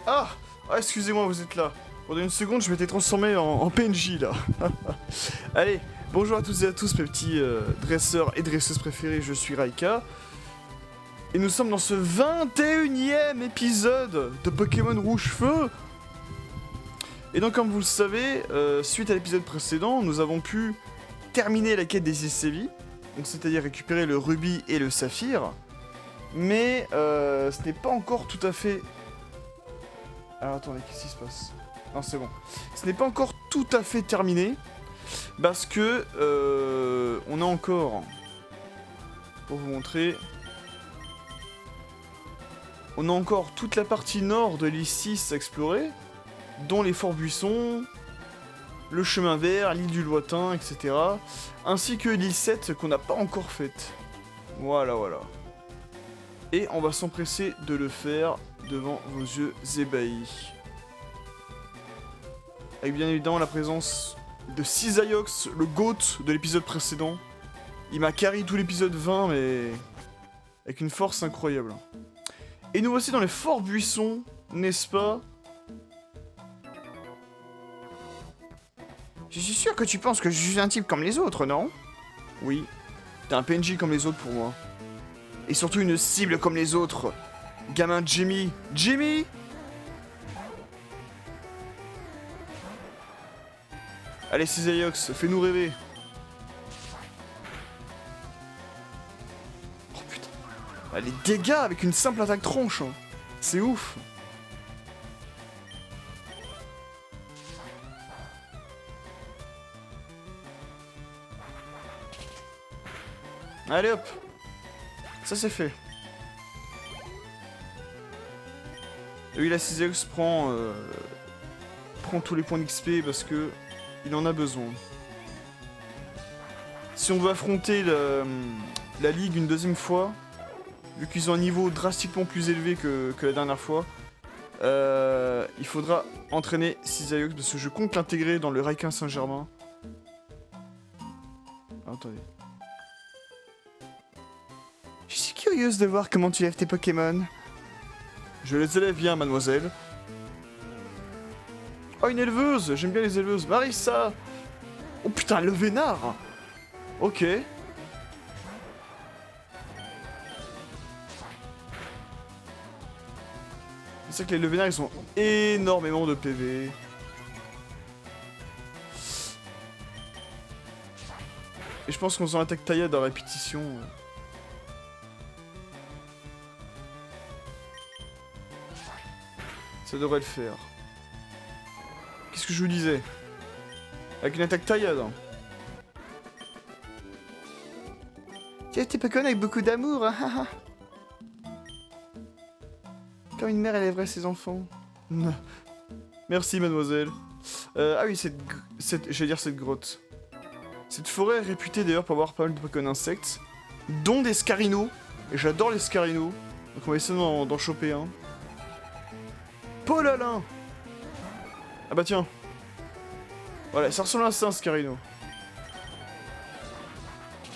Ah, ah excusez-moi, vous êtes là. Pendant une seconde, je m'étais transformé en PNJ, là. Allez, bonjour à toutes et à tous, mes petits dresseurs et dresseuses préférés, je suis Raika. Et nous sommes dans ce 21e épisode de Pokémon Rouge-Feu. Et donc, comme vous le savez, suite à l'épisode précédent, nous avons pu terminer la quête des Isévi, donc c'est-à-dire récupérer le rubis et le saphir. Mais ce n'est pas encore tout à fait... Alors attendez, qu'est-ce qui se passe? Non, c'est bon. Ce n'est pas encore tout à fait terminé, parce que on a encore... Pour vous montrer... On a encore toute la partie nord de l'île 6 à explorer, dont les forts buissons, le chemin vert, l'île du lointain, etc. Ainsi que l'île 7 qu'on n'a pas encore faite. Voilà, voilà. Et on va s'empresser de le faire devant vos yeux ébahis. Avec bien évidemment la présence de Cisaiox, le GOAT de l'épisode précédent. Il m'a carry tout l'épisode 20, mais avec une force incroyable. Et nous voici dans les forts buissons, n'est-ce pas? Je suis sûr que tu penses que je suis un type comme les autres, non? Oui. T'es un PNJ comme les autres pour moi. Et surtout une cible comme les autres. Gamin Jimmy. Jimmy! Allez, Cisaiox, fais-nous rêver. Oh putain. Ah, les dégâts avec une simple attaque tronche. Hein. C'est ouf. Allez hop. Ça c'est fait. Et oui, la Cisaiox prend tous les points d'XP parce que il en a besoin. Si on veut affronter la ligue une deuxième fois, vu qu'ils ont un niveau drastiquement plus élevé que la dernière fois, il faudra entraîner Cisaiox parce que je compte l'intégrer dans le Raikin Saint-Germain. Ah, attendez. Je suis curieuse de voir comment tu lèves tes Pokémon. Je les élève bien, mademoiselle. Oh, une éleveuse! J'aime bien les éleveuses. Marissa! Oh putain, le vénard! Ok. C'est que les levénards, ils ont énormément de PV. Et je pense qu'on s'en attaque taillade à répétition. Ça devrait le faire. Qu'est-ce que je vous disais? Avec une attaque taillade. Hein. Tu lèves tes Pokémon avec beaucoup d'amour, hein. Comme une mère élèverait ses enfants. Merci, mademoiselle. Ah oui, j'allais dire cette grotte. Cette forêt est réputée d'ailleurs pour avoir pas mal de Pokémon insectes, dont des Scarinos. Et j'adore les Scarinos. Donc on va essayer d'en choper un. Polalin! Ah bah tiens. Voilà, ça ressemble à ça un Scarino.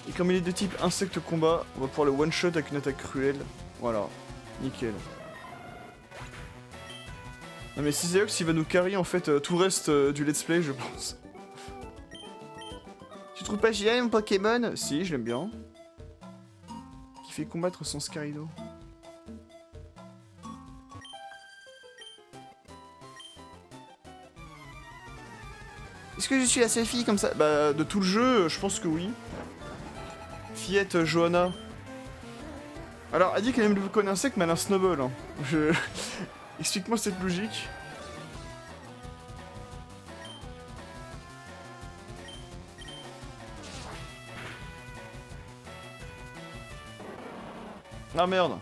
Et comme il est de type insecte combat, on va pouvoir le one-shot avec une attaque cruelle. Voilà, nickel. Non mais Cisaiox il va nous carry en fait tout le reste du let's play je pense. Tu trouves pas génial mon Pokémon? Si, je l'aime bien. Qui fait combattre son Scarino. Est-ce que je suis la seule fille comme ça? Bah, de tout le jeu, je pense que oui. Fillette Johanna. Alors, elle dit qu'elle aime le Pokémon insecte, mais elle a un Snowball. Hein. Explique-moi cette logique. Ah merde.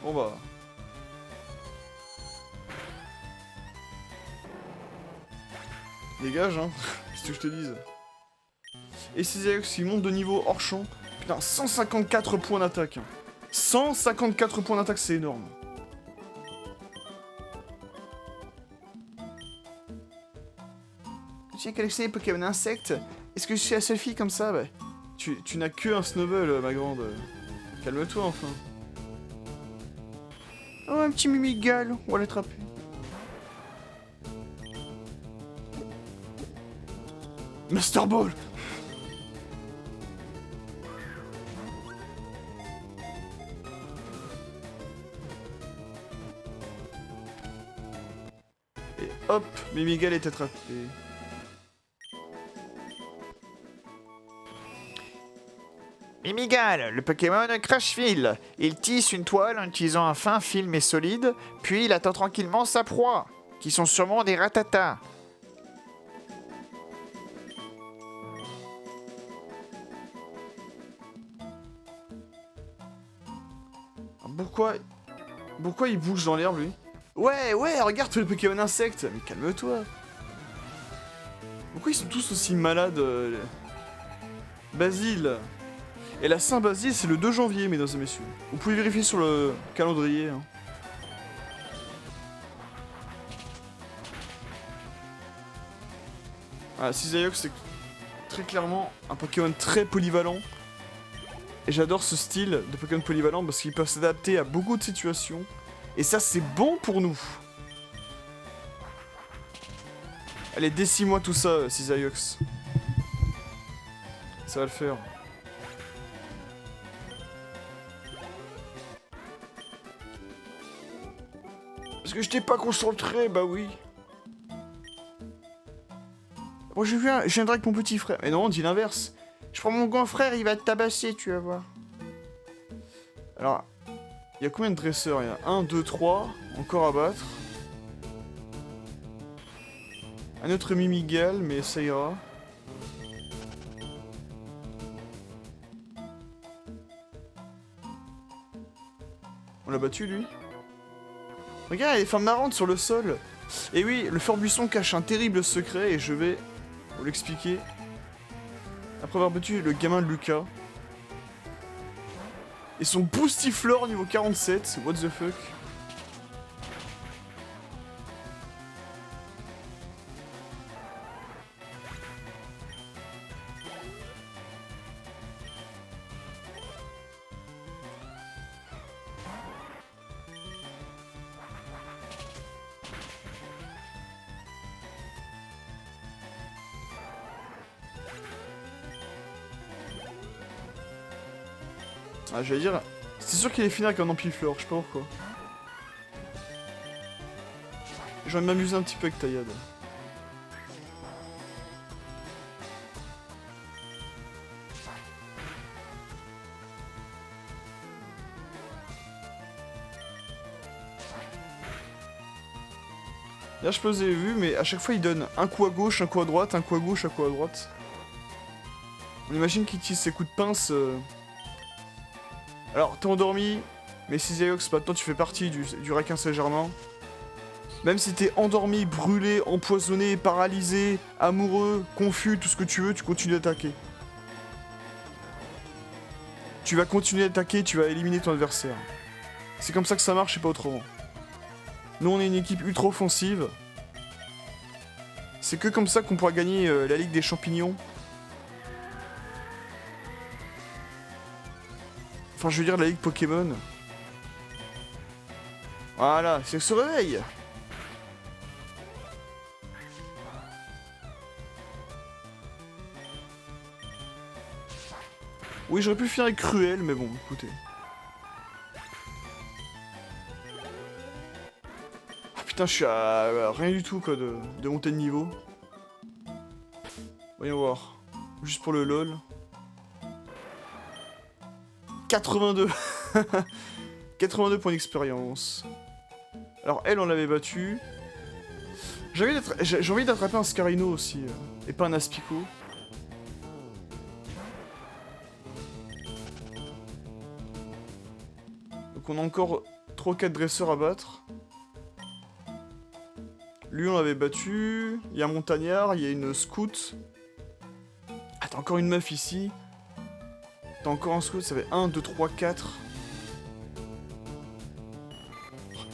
Bon bah... Dégage, hein. Qu'est-ce que je te dise. Et Cisaiox qui monte de niveau hors champ. Putain, 154 points d'attaque. 154 points d'attaque, c'est énorme. J'ai collectionné les Pokémon insectes. Est-ce que je suis la seule fille comme ça? Bah, Tu n'as que un Snowball, ma grande. Calme-toi, enfin. un petit Mimigal. On va l'attraper. Master Ball. Et hop, Mimigal est attrapé. Mimigal, le Pokémon Crashville. Il tisse une toile en utilisant un fin fil mais solide, puis il attend tranquillement sa proie, qui sont sûrement des ratatas. Pourquoi il bouge dans l'herbe, lui? Ouais, regarde tous les Pokémon insectes. Mais calme-toi. Pourquoi ils sont tous aussi malades Basile. Et la Saint-Basile, c'est le 2 janvier, mesdames et messieurs. Vous pouvez vérifier sur le calendrier. Hein. Ah, Cisaillux, c'est très clairement un Pokémon très polyvalent. Et j'adore ce style de Pokémon polyvalent parce qu'ils peuvent s'adapter à beaucoup de situations. Et ça, c'est bon pour nous. Allez, décime-moi tout ça, Cisaillux. Ça va le faire. Parce que je t'ai pas concentré, bah oui. Moi, je viendrai avec mon petit frère. Mais non, on dit l'inverse. Je prends mon grand frère, il va te tabasser, tu vas voir. Alors, il y a combien de dresseurs? Il y a 1, 2, 3, encore à battre. Un autre Mimigal, mais ça ira. On l'a battu, lui? Regarde, il y a des femmes marrantes sur le sol. Et oui, le fort buisson cache un terrible secret, et je vais vous l'expliquer. Après avoir battu le gamin de Lucas. Et son Boostiflore niveau 47, what the fuck. Ah, j'allais dire, c'est sûr qu'il est fini avec un Ampiflore, je sais pas pourquoi. J'ai envie de m'amuser un petit peu avec Taillade. Là, je sais pas si vous avez vu, mais à chaque fois, il donne un coup à gauche, un coup à droite, un coup à gauche, un coup à droite. On imagine qu'il utilise ses coups de pince... Alors, t'es endormi, mais Cisaillux, maintenant tu fais partie du Requin Saint-Germain. Même si t'es endormi, brûlé, empoisonné, paralysé, amoureux, confus, tout ce que tu veux, tu continues d'attaquer. Tu vas continuer d'attaquer, tu vas éliminer ton adversaire. C'est comme ça que ça marche et pas autrement. Nous, on est une équipe ultra offensive. C'est que comme ça qu'on pourra gagner la Ligue des Champignons. Enfin, je veux dire la Ligue Pokémon. Voilà, c'est se réveille. Oui, j'aurais pu finir avec Cruel, mais bon, écoutez. Ah putain, je suis à rien du tout, quoi, de monter de niveau. Voyons voir. Juste pour le LOL. 82. 82 points d'expérience. Alors elle, on l'avait battue. J'ai envie d'attraper un Scarino aussi, et pas un Aspico. Donc on a encore 3-4 dresseurs à battre. Lui, on l'avait battu. Il y a un montagnard, il y a une scout. Ah, t'as encore une meuf ici. T'as encore un scout, ça fait 1, 2, 3, 4.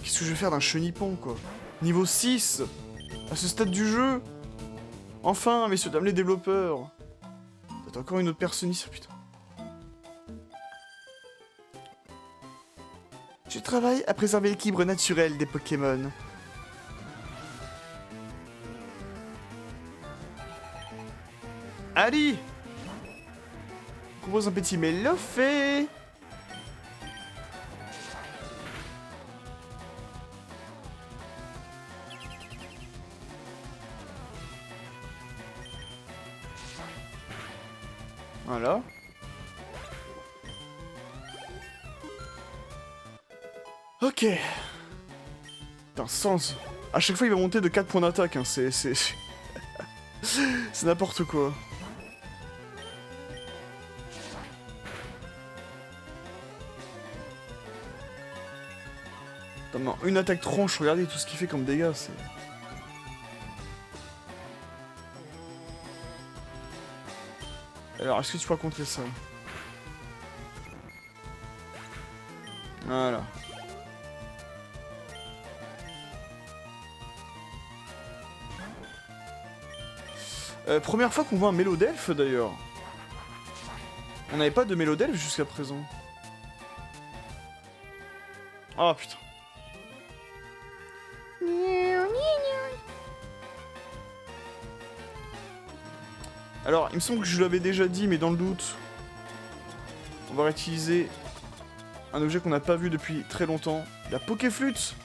Qu'est-ce que je vais faire d'un chenipon, quoi? Niveau 6 à ce stade du jeu. Enfin, messieurs, dames les développeurs. T'as encore une autre personne ici, putain. travail à préserver l'équilibre naturel des Pokémon. Ali propose un petit mélofé. Voilà. Ok. Putain, sens. À chaque fois, il va monter de 4 points d'attaque. Hein. C'est n'importe quoi. Attends, non, une attaque tronche, regardez tout ce qu'il fait comme dégâts. C'est... Alors, est-ce que tu pourras contrer ça? Voilà. Première fois qu'on voit un Mélodelfe d'ailleurs. On n'avait pas de Mélodelfe jusqu'à présent. Ah putain. Alors, il me semble que je l'avais déjà dit, mais dans le doute, on va réutiliser un objet qu'on n'a pas vu depuis très longtemps. La Pokéflûte.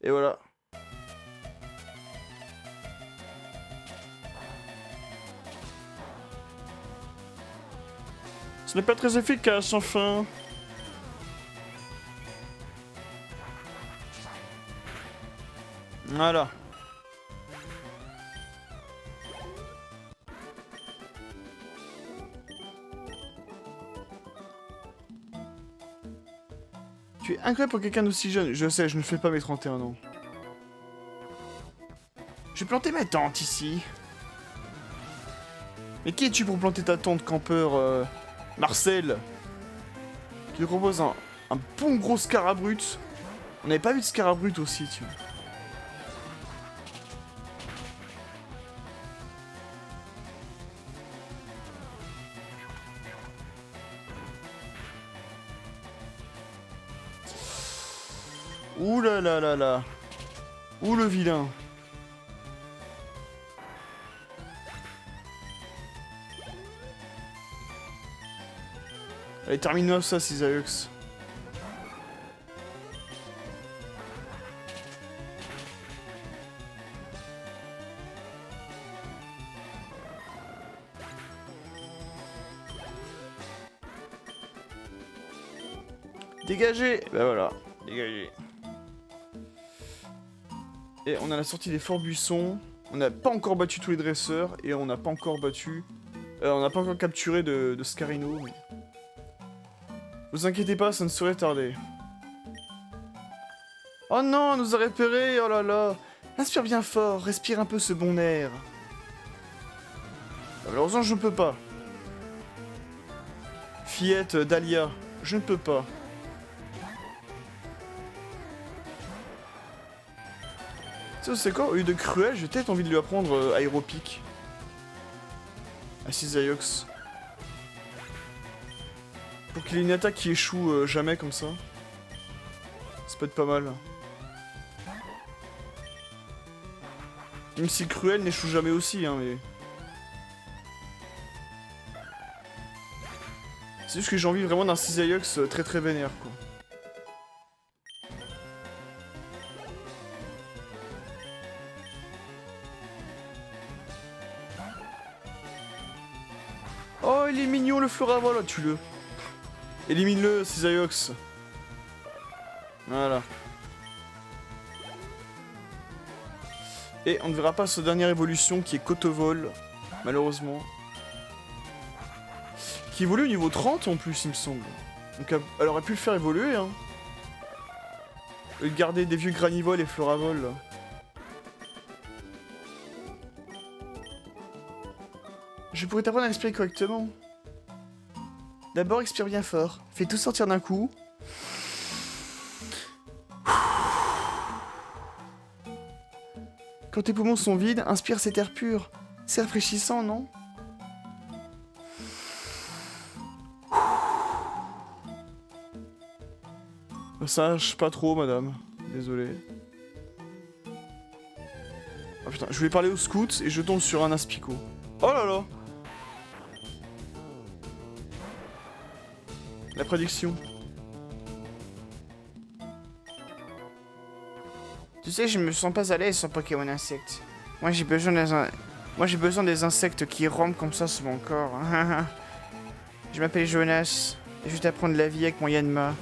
Et voilà. Ce n'est pas très efficace, enfin. Voilà. Tu es incroyable pour quelqu'un d'aussi jeune. Je sais, je ne fais pas mes 31 ans. J'ai planté ma tente ici. Mais qui es-tu pour planter ta tente, campeur Marcel? Tu te proposes un bon gros Scarabrut. On n'avait pas vu de Scarabrut aussi, tu vois. Ouh là là là là. Ouh le vilain. Allez, termine-moi ça, Cisaillux. Dégagez. Bah voilà, dégagez. Et on a la sortie des forts buissons. On n'a pas encore battu tous les dresseurs. Et on n'a pas encore battu... on n'a pas encore capturé de Scarino. Mais... vous inquiétez pas, ça ne saurait tarder. Oh non, on nous a repérés, oh là là. Inspire bien fort, respire un peu ce bon air. Malheureusement, je ne peux pas. Fillette, Dahlia, je ne peux pas. C'est quoi, au lieu de Cruel, j'ai peut-être envie de lui apprendre Aéropic. À Cisaillux. Pour qu'il ait une attaque qui échoue jamais comme ça. Ça peut être pas mal. Même si Cruel n'échoue jamais aussi, hein, mais... c'est juste que j'ai envie vraiment d'un Cisaillux très très vénère, quoi. Oh, il est mignon le Floravol, tue-le. Élimine-le, Cisaillux. Voilà. Et on ne verra pas sa dernière évolution qui est Cotovol, malheureusement. Qui évolue au niveau 30 en plus, il me semble. Donc elle aurait pu le faire évoluer, hein. Au lieu de garder des vieux Granivol et Floravol, là. Je pourrais t'apprendre à respirer correctement. D'abord, expire bien fort. Fais tout sortir d'un coup. Quand tes poumons sont vides, inspire cet air pur. C'est rafraîchissant, non? Ça marche pas trop, madame. Désolé. Ah putain, je voulais parler au scout et je tombe sur un aspicot. Oh là là! La prédiction. Tu sais, je me sens pas à l'aise sans Pokémon insecte. Moi j'ai besoin des insectes qui rampent comme ça sur mon corps. Je m'appelle Jonas et je vais t'apprendre la vie avec mon Yanma.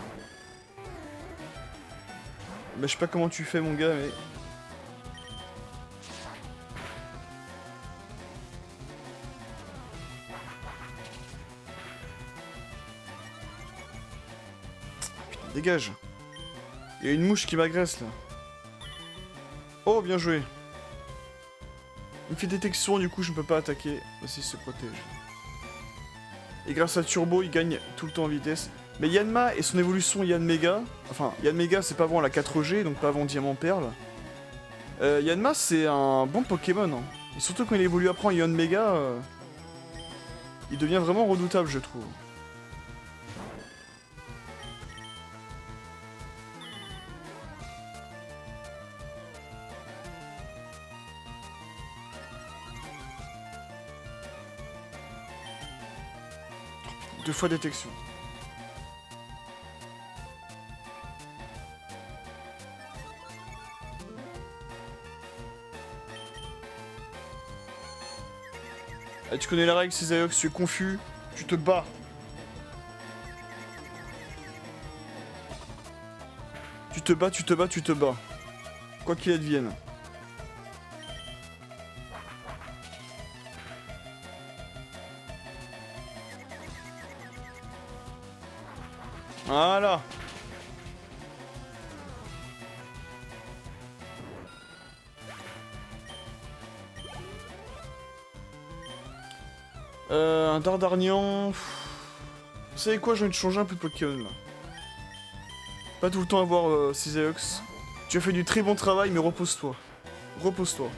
Bah, je sais pas comment tu fais, mon gars, mais. Putain, dégage. Il y a une mouche qui m'agresse là. Oh, bien joué. Il me fait détection, du coup, je ne peux pas attaquer. Vas-y, il se protège. Et grâce à Turbo, il gagne tout le temps en vitesse. Mais Yanma et son évolution Yanmega, enfin Yanmega c'est pas avant la 4G, donc pas avant Diamant Perle. Yanma c'est un bon Pokémon, hein. Et surtout quand il évolue après en Yanmega, il devient vraiment redoutable je trouve. Deux fois détection. Ah, tu connais la règle, Cisaiox, tu es confus, tu te bats. Tu te bats, tu te bats, tu te bats. Quoi qu'il advienne. Voilà. Un Dardarnian. Vous savez quoi, je vais te changer un peu de Pokémon là. Pas tout le temps avoir Cisaiox. Tu as fait du très bon travail, mais repose-toi. Repose-toi.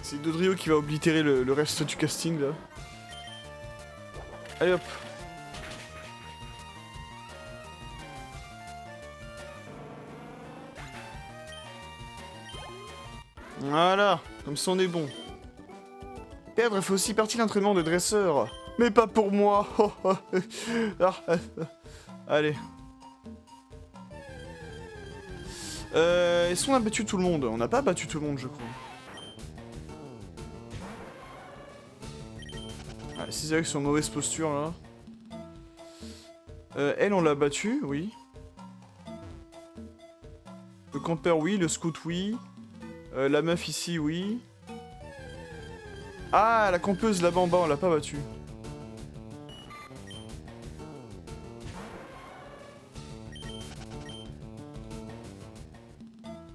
C'est Dodrio qui va oblitérer le reste du casting là. Allez hop. Voilà, comme ça on est bon. Perdre fait aussi partie de l'entraînement de dresseur. Mais pas pour moi. Allez. Est-ce qu'on a battu tout le monde? On n'a pas battu tout le monde je crois. Cisaiox sont en mauvaise posture là. Elle on l'a battu, oui. Le campeur oui, le scout oui. La meuf ici oui. Ah la campeuse là-bas en bas on l'a pas battue.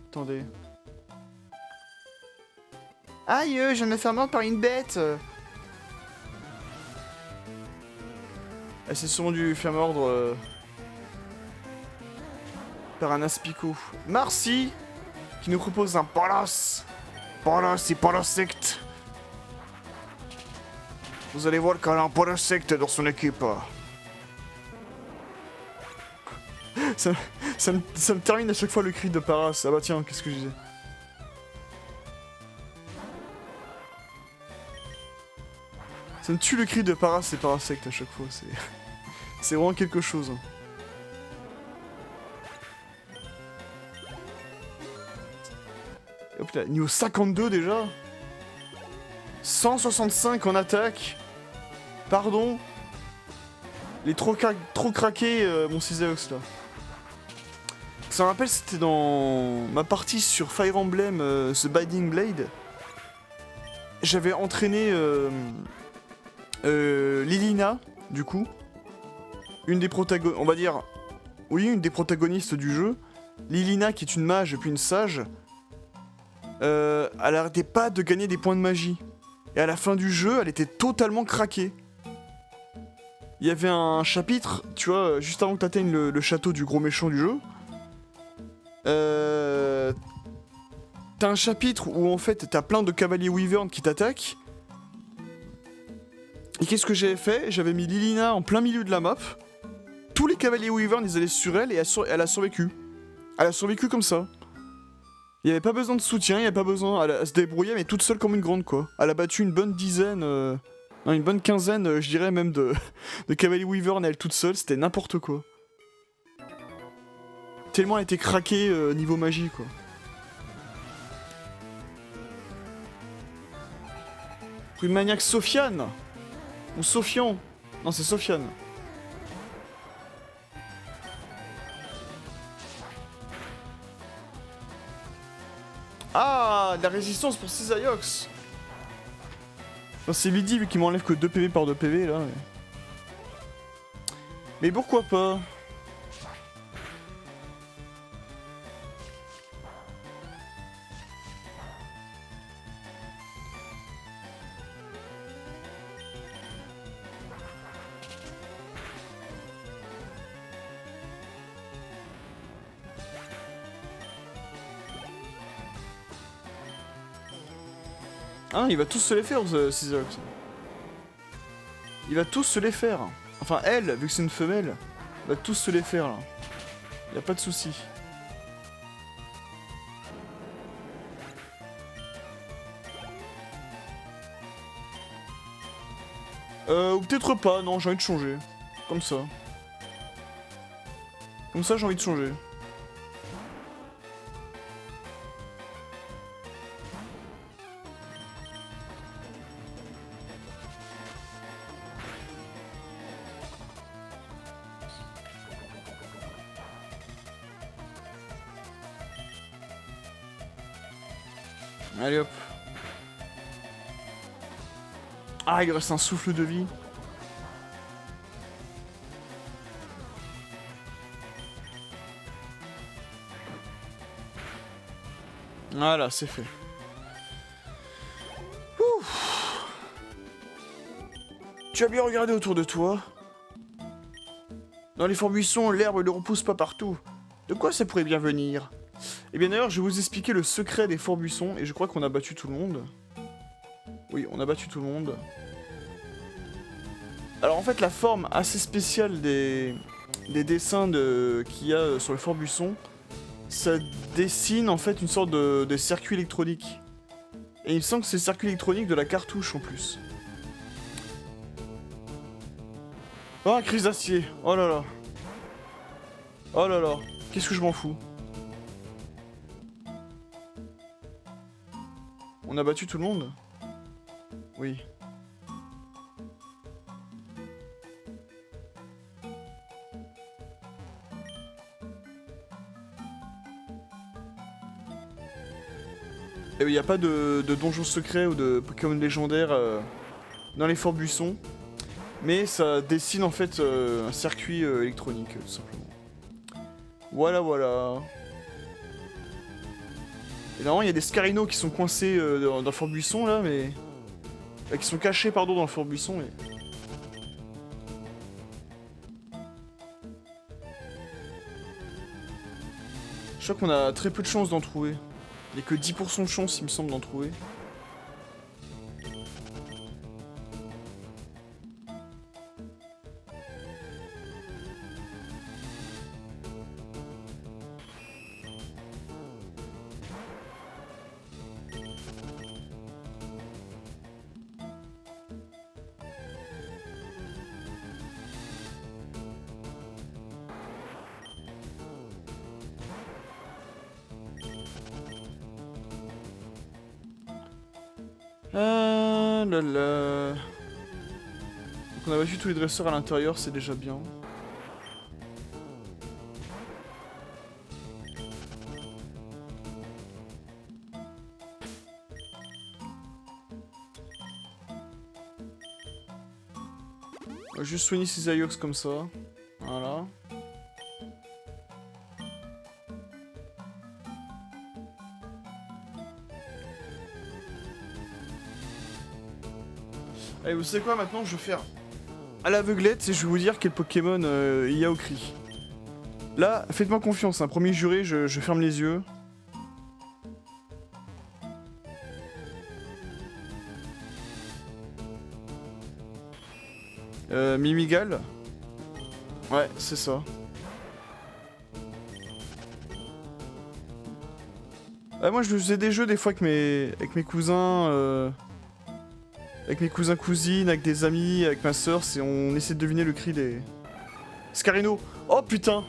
Attendez. Aïe, je viens de me faire mordre par une bête. Elle s'est sûrement dû faire mordre par un aspicot. Marcy qui nous propose un Palas. Palas et Parasect. Vous allez voir qu'elle a un Parasect dans son équipe. Ça me termine à chaque fois le cri de Paras. Ah bah tiens, qu'est-ce que je disais? Ça me tue le cri de Paras et Parasect à chaque fois, c'est vraiment quelque chose. Et hop là, niveau 52 déjà. 165 en attaque. Pardon. Les trop craqué mon Cisaiox là. Ça me rappelle, c'était dans ma partie sur Fire Emblem The Binding Blade. J'avais entraîné Lilina, du coup. Une des protagonistes, on va dire, oui, une des protagonistes du jeu. Lilina, qui est une mage et puis une sage. Elle arrêtait pas de gagner des points de magie. Et à la fin du jeu, elle était totalement craquée. Il y avait un chapitre, tu vois, juste avant que t'atteignes le château du gros méchant du jeu. T'as un chapitre où en fait t'as plein de cavaliers wyvern qui t'attaquent. Et qu'est-ce que j'avais fait? J'avais mis Lilina en plein milieu de la map. Tous les cavaliers wyvern ils allaient sur elle et elle a survécu. Elle a survécu comme ça. Il n'y avait pas besoin de soutien, il n'y avait pas besoin. Elle se débrouillait mais toute seule comme une grande quoi. Elle a battu une bonne dizaine, non, une bonne quinzaine, je dirais même de cavaliers wyvern elle toute seule, c'était n'importe quoi. Tellement elle était craquée niveau magie quoi. Rue maniaque Sofiane. Ou Sofian. Non c'est Sofiane. Ah, de la résistance pour Cisaiox. Enfin, c'est midi vu qu'il m'enlève que 2 PV par 2 PV là. Mais pourquoi pas? Ah, il va tous se les faire, Cisaiox. Il va tous se les faire. Enfin, elle, vu que c'est une femelle, va tous se les faire là. Y a pas de souci. Ou peut-être pas, non, j'ai envie de changer. Comme ça. Comme ça, j'ai envie de changer. Allez hop. Ah, il reste un souffle de vie. Voilà, c'est fait. Ouf. Tu as bien regardé autour de toi? Dans les forts buissons, l'herbe ne repousse pas partout. De quoi ça pourrait bien venir? Eh bien d'ailleurs, je vais vous expliquer le secret des forts buissons, et je crois qu'on a battu tout le monde. Oui, on a battu tout le monde. Alors en fait, la forme assez spéciale des dessins qu'il y a sur le fort buisson, ça dessine en fait une sorte de circuit électronique. Et il me semble que c'est le circuit électronique de la cartouche en plus. Oh, crise d'acier. Oh là là. Oh là là. Qu'est-ce que je m'en fous. On a battu tout le monde? Oui. Et il n'y a pas de donjon secret ou de Pokémon légendaire dans les forts buissons. Mais ça dessine en fait un circuit électronique, tout simplement. Voilà, voilà. Et normalement, il y a des Scarinos qui sont coincés dans le fort buisson là, mais. Qui sont cachés, pardon, dans le fort buisson. Mais... Je crois qu'on a très peu de chances d'en trouver. Il n'y a que 10% de chance, il me semble, d'en trouver. Ah là là. Donc on a battu tous les dresseurs à l'intérieur, c'est déjà bien. On va juste soigner ces Aiox comme ça. Voilà. Allez, vous savez quoi, maintenant, je vais faire à l'aveuglette et je vais vous dire quel Pokémon il y a au cri. Là, faites-moi confiance, hein. Premier juré, je ferme les yeux. Mimigal. Ouais, c'est ça. Moi, je faisais des jeux des fois avec mes cousins, avec mes cousins cousines, avec des amis, avec ma soeur, on essaie de deviner le cri des... Scarino. Oh putain.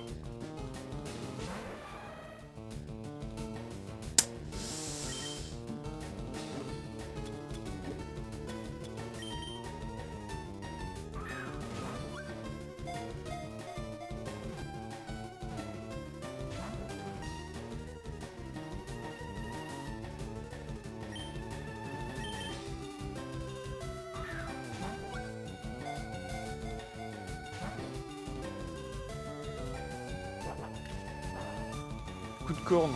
Coup de corne.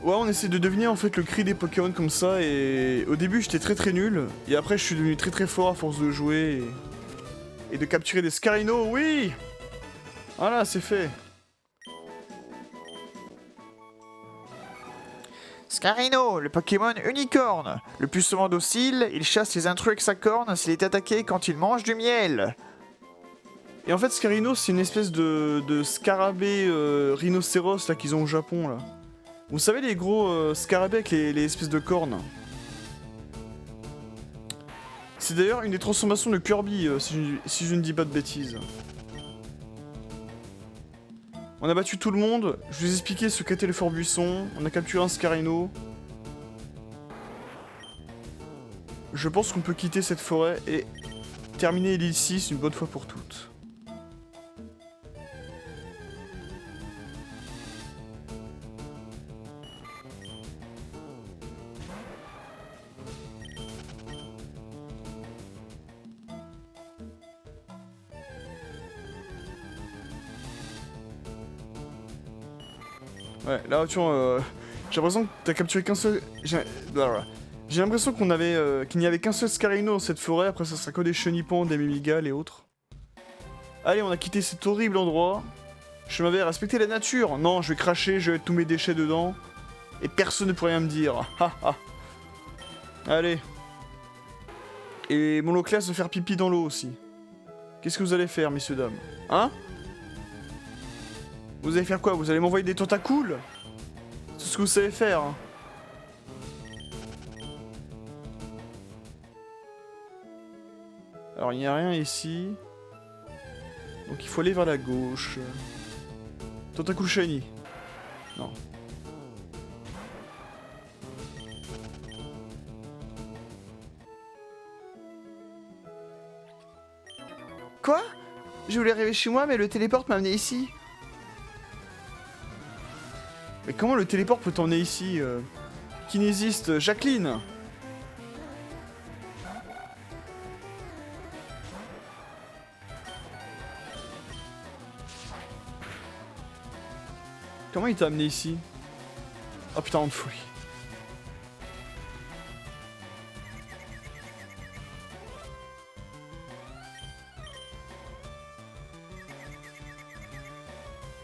Ouais, on essaie de deviner en fait le cri des Pokémon comme ça et au début j'étais très nul et après je suis devenu très fort à force de jouer et de capturer des Scarino, oui. Voilà, c'est fait. Scarino, le Pokémon unicorne. Le plus souvent docile, il chasse les intrus avec sa corne s'il est attaqué quand il mange du miel. Et en fait Scarino c'est une espèce de scarabée rhinocéros là qu'ils ont au Japon là. Vous savez les gros scarabées avec les espèces de cornes. C'est d'ailleurs une des transformations de Kirby si je ne dis pas de bêtises. On a battu tout le monde, je vous ai expliqué ce qu'était le Fort Buisson, on a capturé un Scarino. Je pense qu'on peut quitter cette forêt et terminer l'île 6 une bonne fois pour toutes. Ouais, là, tu vois, j'ai l'impression que t'as capturé qu'un seul... J'ai l'impression qu'on avait, qu'il n'y avait qu'un seul Scarino dans cette forêt, après ça sera que des chenipans, des mimigal et autres. Allez, on a quitté cet horrible endroit. Je m'avais respecté la nature. Non, je vais cracher, je vais mettre tous mes déchets dedans. Et personne ne pourrait rien me dire. Allez. Et mon Loclas va faire pipi dans l'eau aussi. Qu'est-ce que vous allez faire, messieurs, dames? Hein? Vous allez faire quoi? Vous allez m'envoyer des tentacules? C'est ce que vous savez faire. Hein. Alors, il n'y a rien ici. Donc, il faut aller vers la gauche. Tentacule shiny. Non. Quoi? Je voulais arriver chez moi, mais le téléporte m'a amené ici. Mais comment le téléport peut t'emmener ici Kinésiste, Jacqueline. Comment il t'a amené ici? Oh putain, on te fouille.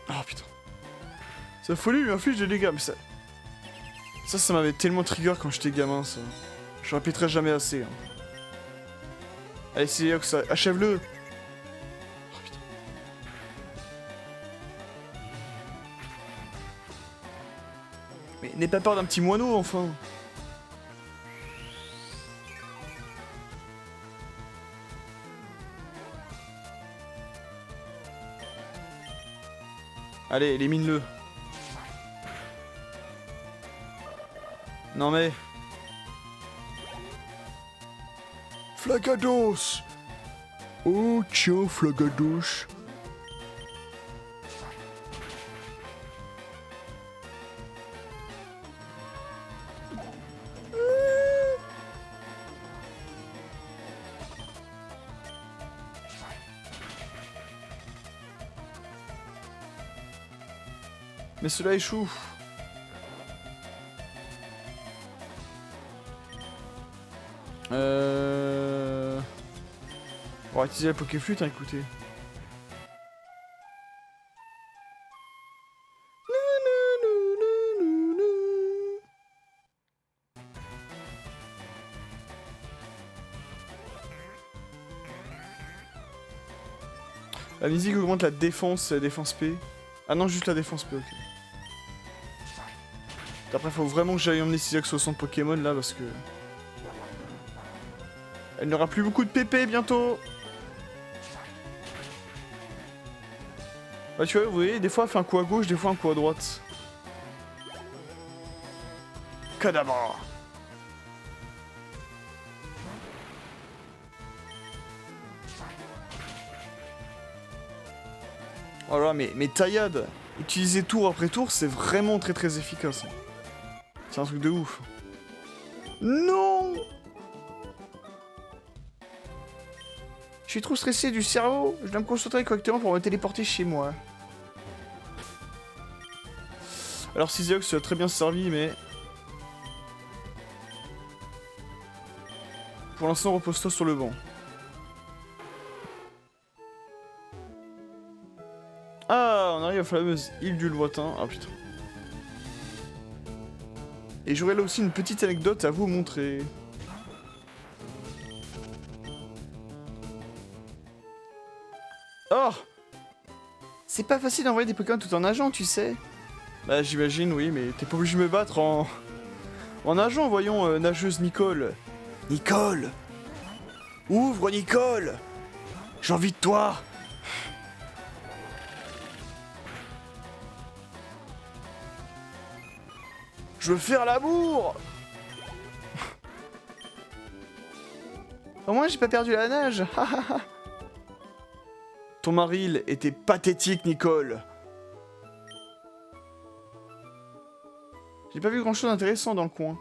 Oh putain. Sa folie lui inflige des dégâts, mais ça... Ça m'avait tellement trigger quand j'étais gamin, ça. Je répéterai jamais assez. Hein. Allez, c'est que ça... Achève-le. Oh putain. Mais n'aie pas peur d'un petit moineau, enfin. Allez, élimine-le. Non mais... Flagados. Oh tiens, Flagados. Mais cela échoue. On va utiliser la Pokéflute, hein, écoutez. La musique augmente la défense et la défense P. Ah non, juste la défense P, ok. Après, faut vraiment que j'aille emmener Sisax au centre Pokémon là parce que. Elle n'aura plus beaucoup de PP bientôt. Bah, tu vois, vous voyez, des fois elle fait un coup à gauche, des fois un coup à droite. Kadabra. Oh là, mais taillade, utiliser tour après tour, c'est vraiment très très efficace. C'est un truc de ouf. Non! Je suis trop stressé du cerveau, je dois me concentrer correctement pour me téléporter chez moi. Alors Sisiox a très bien servi, mais... Pour l'instant, repose-toi sur le banc. Ah, on arrive à la fameuse île du lointain. Ah putain. Et j'aurais là aussi une petite anecdote à vous montrer. Oh! C'est pas facile d'envoyer des Pokémon tout en nageant, tu sais. Bah j'imagine, oui, mais t'es pas obligé de me battre en... En nageant, voyons, nageuse Nicole. Nicole! Ouvre, Nicole! J'ai envie de toi! Je veux faire l'amour! Au moins, j'ai pas perdu la nage. Ton mari était pathétique, Nicole. J'ai pas vu grand chose d'intéressant dans le coin.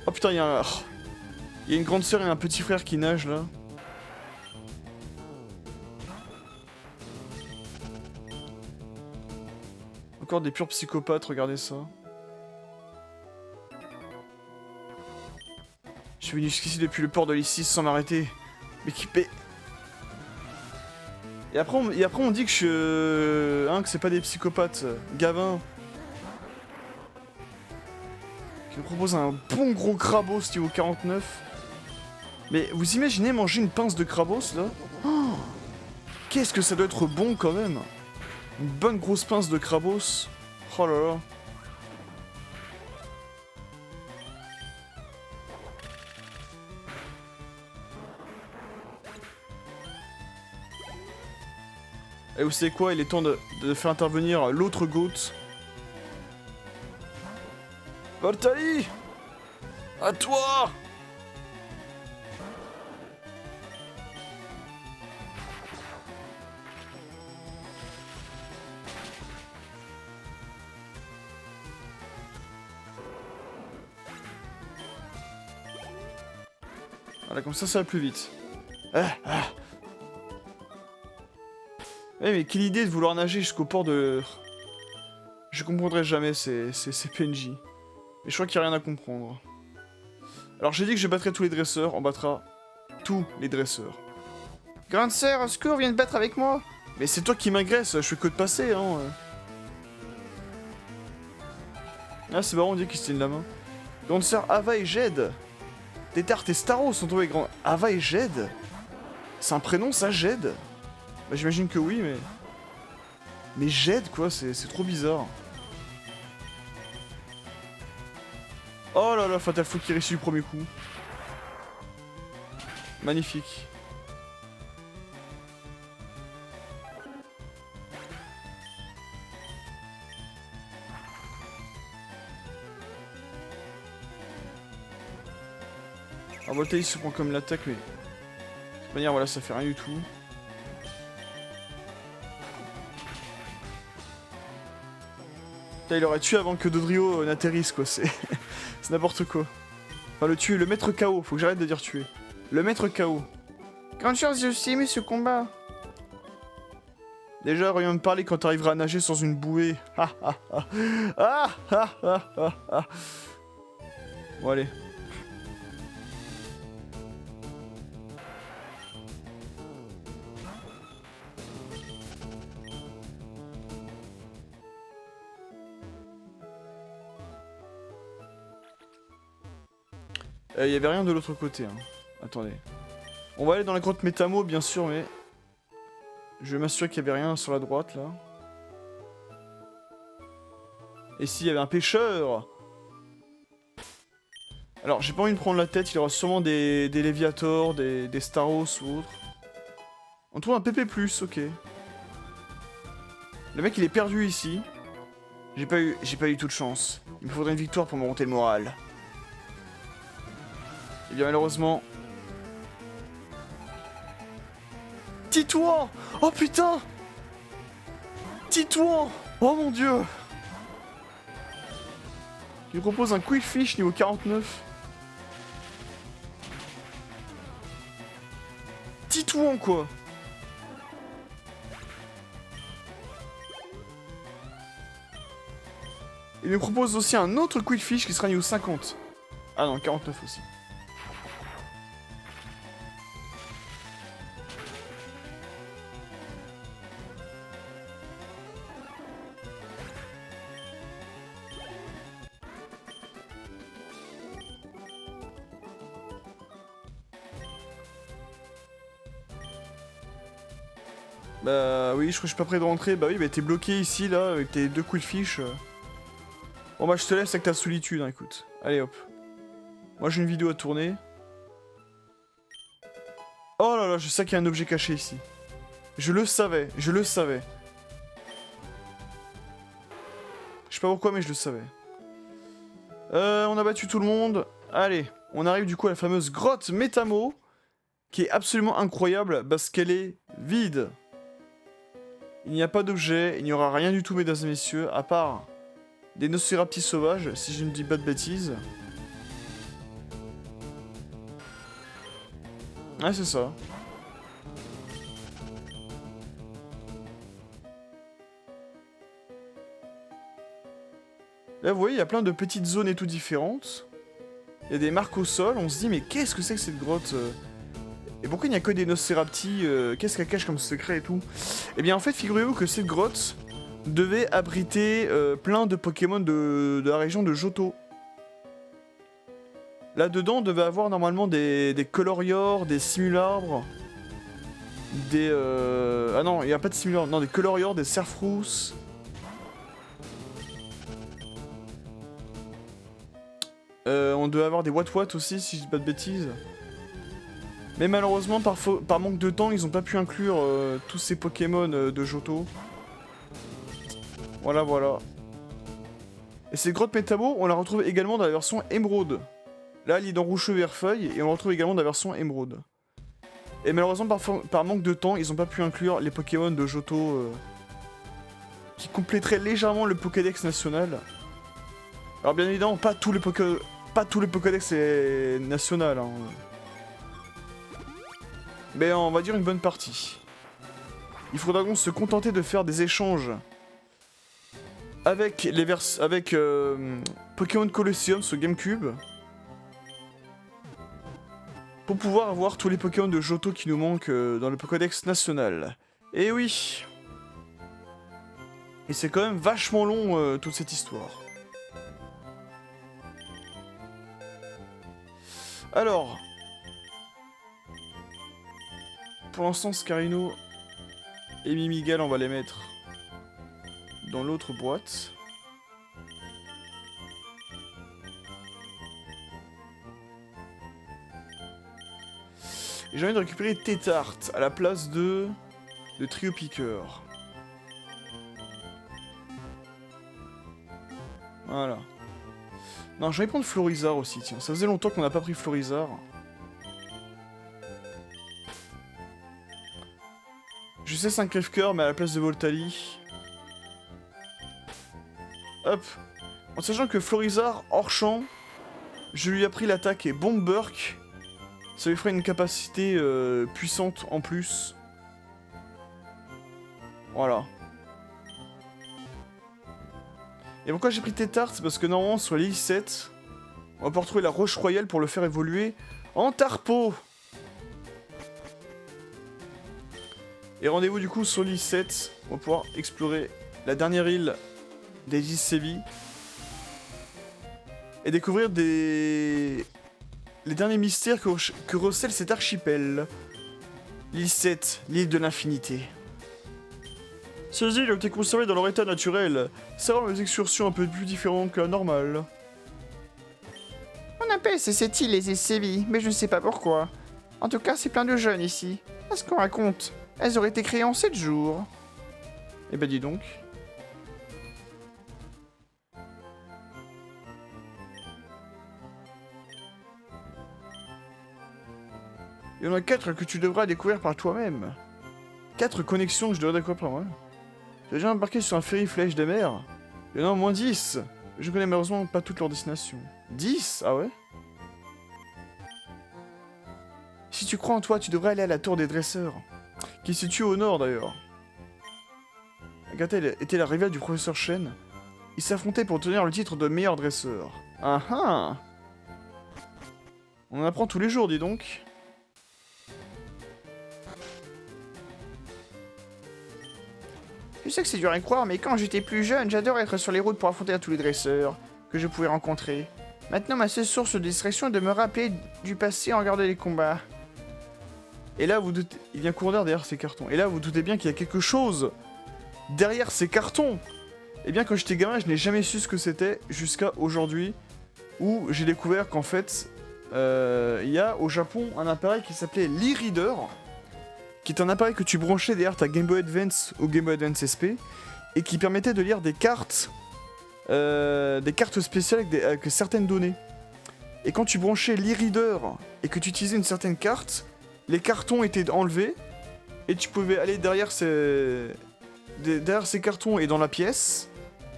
Oh putain, il y a une grande sœur et un petit frère qui nagent là. Encore des purs psychopathes, regardez ça. Je suis venu jusqu'ici depuis le port de l'Issis sans m'arrêter. M'équiper. Et après on dit que que c'est pas des psychopathes. Gavin. Qui me propose un bon gros Crabos niveau 49. Mais vous imaginez manger une pince de Crabos là? Oh, qu'est-ce que ça doit être bon quand même. Une bonne grosse pince de Crabos. Oh là là. Et vous savez quoi, il est temps de faire intervenir l'autre Goat. Voltali! À toi! Voilà, comme ça va plus vite. Eh mais quelle idée de vouloir nager jusqu'au port de... Je comprendrai jamais ces PNJ. Mais je crois qu'il n'y a rien à comprendre. Alors j'ai dit que je battrais tous les dresseurs, on battra tous les dresseurs. Grande sœur, au secours, viens te battre avec moi. Mais c'est toi qui m'agresse, je fais que de passer, hein. Ah c'est marrant, on dit qu'ils se tiennent la main. Grande sœur Ava et Jed. Détarte et Staros sont tombés grands. Ava et Jed? C'est un prénom ça, Jed? Bah j'imagine que oui, mais... Mais Jed quoi, c'est trop bizarre. Oh là là, Fatal Foot qui réussit du premier coup. Magnifique. Alors Voltaïs se prend comme l'attaque, mais... De toute manière, voilà, ça fait rien du tout. Putain, il aurait tué avant que Dodrio n'atterrisse, quoi, c'est... c'est n'importe quoi. Enfin, le tuer, le mettre KO, faut que j'arrête de dire tuer. Le mettre KO. Grande chance, j'ai aussi aimé ce combat. Déjà, rien me parler quand t'arriveras à nager sans une bouée. Ah ah ah. Ah ah ah ah ah. Bon, allez. Il y avait rien de l'autre côté. Hein. Attendez. On va aller dans la grotte Métamo, bien sûr, mais... Je vais m'assurer qu'il y avait rien sur la droite, là. Et s'il y avait un pêcheur? Alors, j'ai pas envie de prendre la tête, il y aura sûrement des Léviators, des Staros ou autres. On trouve un PP+, ok. Le mec, il est perdu ici. J'ai pas eu toute chance. Il me faudrait une victoire pour me remonter le moral. Et bien malheureusement... Titouan! Oh putain! Titouan! Oh mon dieu! Il propose un Quillfish niveau 49. Titouan quoi! Il nous propose aussi un autre Quillfish qui sera niveau 50. Ah non, 49 aussi. Bah oui, je crois que je suis pas prêt de rentrer. Bah oui, bah t'es bloqué ici là avec tes 2 Quillfish. Bon bah je te laisse avec ta solitude, hein, écoute. Allez hop. Moi j'ai une vidéo à tourner. Oh là là, je sais qu'il y a un objet caché ici. Je le savais, je le savais. Je sais pas pourquoi mais je le savais. On a battu tout le monde. Allez, on arrive du coup à la fameuse grotte Métamo. Qui est absolument incroyable parce qu'elle est vide. Il n'y a pas d'objet, il n'y aura rien du tout mesdames et messieurs, à part... des Nosferaptis sauvages, si je ne dis pas de bêtises. Ouais, c'est ça. Là, vous voyez, il y a plein de petites zones et tout différentes. Il y a des marques au sol, on se dit, mais qu'est-ce que c'est que cette grotte Et pourquoi il n'y a que des Nosferaptis Qu'est-ce qu'elle cache comme secret et tout? Eh bien, en fait, figurez-vous que cette grotte devait abriter plein de Pokémon de la région de Johto. Là-dedans, on devait avoir normalement des Coloriors, des Simularbres, des... Ah non, il n'y a pas de Simularbres, non, des Coloriors, des Serfrous. On devait avoir des Watwat aussi, si je dis pas de bêtises. Mais malheureusement, par manque de temps, ils n'ont pas pu inclure tous ces Pokémon de Johto. Voilà, voilà. Et cette grotte Métamo, on la retrouve également dans la version Émeraude. Là, elle est dans Roucheux Verfeuille, et on la retrouve également dans la version Émeraude. Et malheureusement, par manque de temps, ils n'ont pas pu inclure les Pokémon de Johto qui compléteraient légèrement le Pokédex national. Alors bien évidemment, pas tous les Pokédex national. Hein. Mais on va dire une bonne partie. Il faudra donc se contenter de faire des échanges avec Pokémon Colosseum sur GameCube pour pouvoir avoir tous les Pokémon de Johto qui nous manquent dans le Pokédex national. Et oui. Et c'est quand même vachement long toute cette histoire. Alors, pour l'instant, Scarino et Mimigal, on va les mettre dans l'autre boîte. Et j'ai envie de récupérer Tétart à la place de Trio Piqueur. Voilà. Non, j'ai envie de prendre Florizard aussi, tiens. Ça faisait longtemps qu'on n'a pas pris Florizard. Je sais 5 crève-cœur, mais à la place de Voltali. Hop. En sachant que Florizard, hors champ, je lui ai pris l'attaque et Bomberk. Ça lui ferait une capacité puissante en plus. Voilà. Et pourquoi j'ai pris Tétart? C'est parce que normalement sur l'île 7, on va pouvoir trouver la roche royale pour le faire évoluer en Tarpo. Et rendez-vous du coup sur l'île 7, on va pouvoir explorer la dernière île des îles Sévi. Et découvrir des les derniers mystères que recèle cet archipel. L'île 7, l'île de l'infinité. Ces îles ont été conservées dans leur état naturel. Ça rend les excursions un peu plus différentes que la normale. On appelle cette île les îles Séville, mais je ne sais pas pourquoi. En tout cas, c'est plein de jeunes ici. À ce qu'on raconte, elles auraient été créées en 7 jours. Eh ben dis donc. Il y en a 4 que tu devras découvrir par toi-même. 4 connexions que je devrais découvrir par moi. J'ai déjà embarqué sur un ferry flèche des mers. Il y en a au moins 10. Je connais malheureusement pas toutes leurs destinations. 10? Ah ouais? Si tu crois en toi, tu devrais aller à la tour des dresseurs, qui se situe au nord d'ailleurs. Agatha était la rivale du professeur Shen. Ils s'affrontaient pour obtenir le titre de meilleur dresseur. Ah ah! On en apprend tous les jours, dis donc. Je sais que c'est dur à croire, mais quand j'étais plus jeune, j'adorais être sur les routes pour affronter tous les dresseurs que je pouvais rencontrer. Maintenant, ma seule source de distraction est de me rappeler du passé en regardant les combats. Et là, vous doutez... Il y a un courant d'air derrière ces cartons. Et là, vous doutez bien qu'il y a quelque chose derrière ces cartons. Eh bien, quand j'étais gamin, je n'ai jamais su ce que c'était jusqu'à aujourd'hui, où j'ai découvert qu'en fait, il y a au Japon un appareil qui s'appelait l'e-reader, qui est un appareil que tu branchais derrière ta Game Boy Advance ou Game Boy Advance SP, et qui permettait de lire des cartes spéciales avec certaines données. Et quand tu branchais l'e-reader et que tu utilisais une certaine carte, les cartons étaient enlevés, et tu pouvais aller derrière ces cartons et dans la pièce,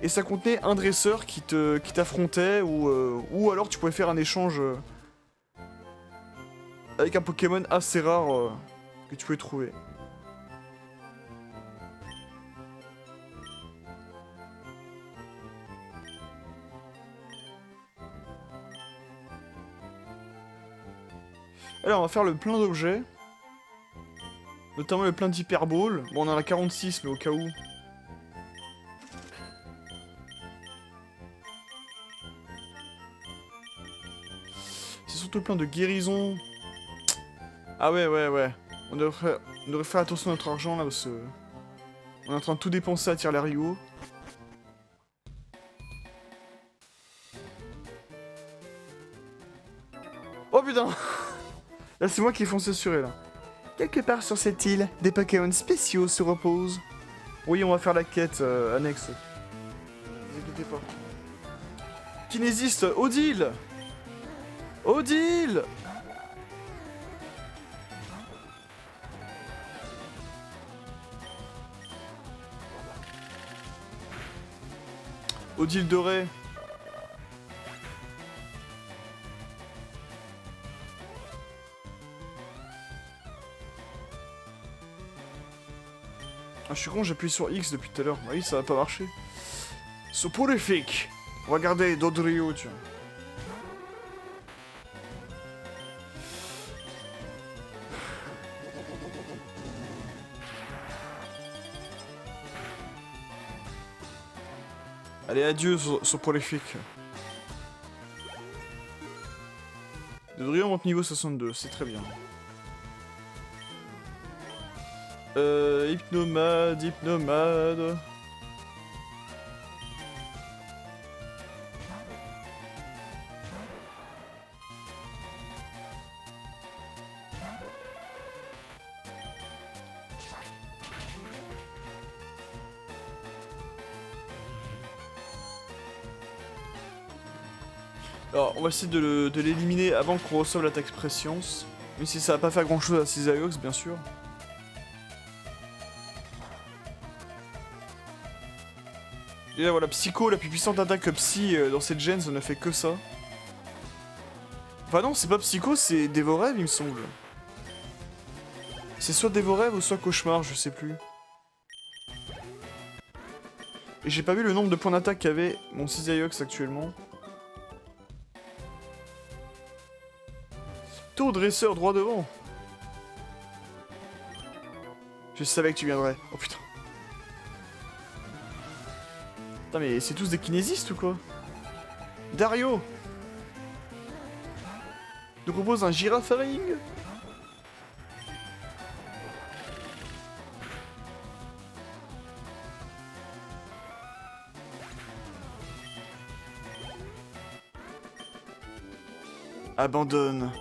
et ça contenait un dresseur qui t'affrontait, ou alors tu pouvais faire un échange avec un Pokémon assez rare que tu pouvais trouver. Alors on va faire le plein d'objets. Notamment le plein d'hyperball. Bon on en a 46 mais au cas où. C'est surtout le plein de guérison. Ah ouais. On devrait faire attention à notre argent là parce que... On est en train de tout dépenser à tirer l'arigot. Oh putain. Là, c'est moi qui ai foncé sur elle. Quelque part sur cette île, des Pokémon spéciaux se reposent. Oui, on va faire la quête annexe. Ne vous inquiétez pas. Kinésiste, Odile! Odile! Odile dorée. Ah, je suis con, j'appuie sur X depuis tout à l'heure. Oui, ça va pas marcher. Soporifique. On va garder Dodrio, tiens. Allez, adieu, Soporifique. Dodrio monte niveau 62, c'est très bien. Hypnomade. Alors, on va essayer de l'éliminer avant qu'on reçoive l'attaque Prescience. Même si ça va pas faire grand chose à Cisaiox, bien sûr. Et là voilà, Psycho, la plus puissante attaque Psy dans cette gêne, ça ne fait que ça. Enfin non, c'est pas Psycho, c'est Dévorève il me semble. C'est soit Dévorève ou soit Cauchemar, je sais plus. Et j'ai pas vu le nombre de points d'attaque qu'avait mon Cisaiox actuellement. Tour dresseur droit devant. Je savais que tu viendrais. Oh putain. Putain mais c'est tous des kinésistes ou quoi? Dario! nous propose un girafaring. Abandonne.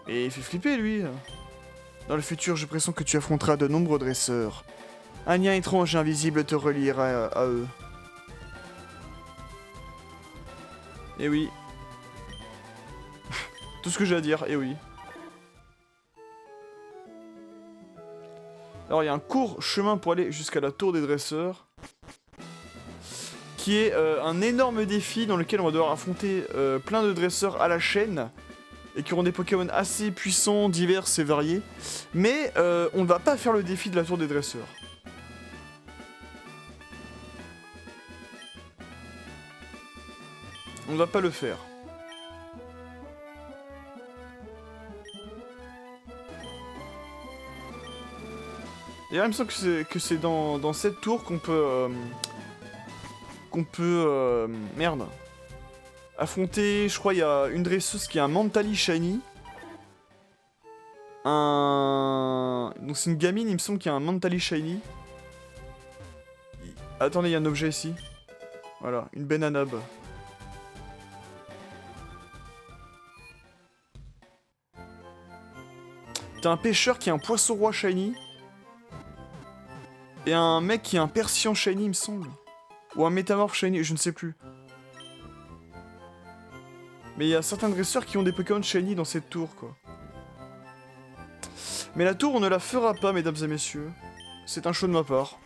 Et il fait flipper, lui. Dans le futur, je pressens que tu affronteras de nombreux dresseurs. Un lien étrange et invisible te reliera à eux. Eh oui. Tout ce que j'ai à dire, eh oui. Alors, il y a un court chemin pour aller jusqu'à la tour des dresseurs. Qui est un énorme défi dans lequel on va devoir affronter plein de dresseurs à la chaîne. Et qui auront des Pokémon assez puissants, divers et variés. Mais on ne va pas faire le défi de la tour des dresseurs. On ne va pas le faire. D'ailleurs, il me semble que c'est dans cette tour qu'on peut... merde. Affronter, je crois, il y a une dresseuse qui a un Mentally Shiny. Donc c'est une gamine, il me semble qu'il y a un Mentally Shiny. Attendez, il y a un objet ici. Voilà, une Benanab. T'as un pêcheur qui a un poisson roi shiny. Et un mec qui a un Persian shiny, il me semble. Ou un métamorphe shiny, je ne sais plus. Mais il y a certains dresseurs qui ont des Pokémon shiny dans cette tour, quoi. Mais la tour, on ne la fera pas, mesdames et messieurs. C'est un show de ma part.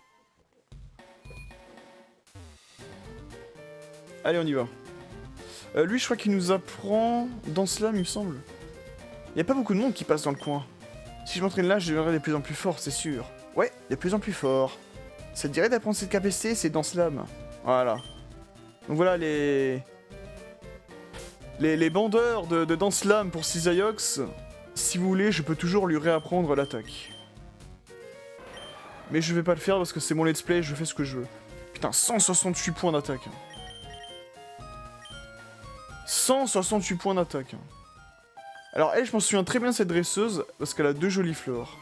Allez, on y va. Lui, je crois qu'il nous apprend dans cela, il me semble. Il n'y a pas beaucoup de monde qui passe dans le coin. Si je m'entraîne là, je deviendrai de plus en plus fort, c'est sûr. Ouais, de plus en plus fort. Ça te dirait d'apprendre cette capacité, c'est dans Slam. Voilà. Donc voilà les bandeurs de Dance Slam pour Cisaiox. Si vous voulez, je peux toujours lui réapprendre l'attaque. Mais je vais pas le faire parce que c'est mon let's play, je fais ce que je veux. Putain, 168 points d'attaque. 168 points d'attaque. Alors elle, je m'en souviens très bien cette dresseuse, parce qu'elle a 2 jolies flores.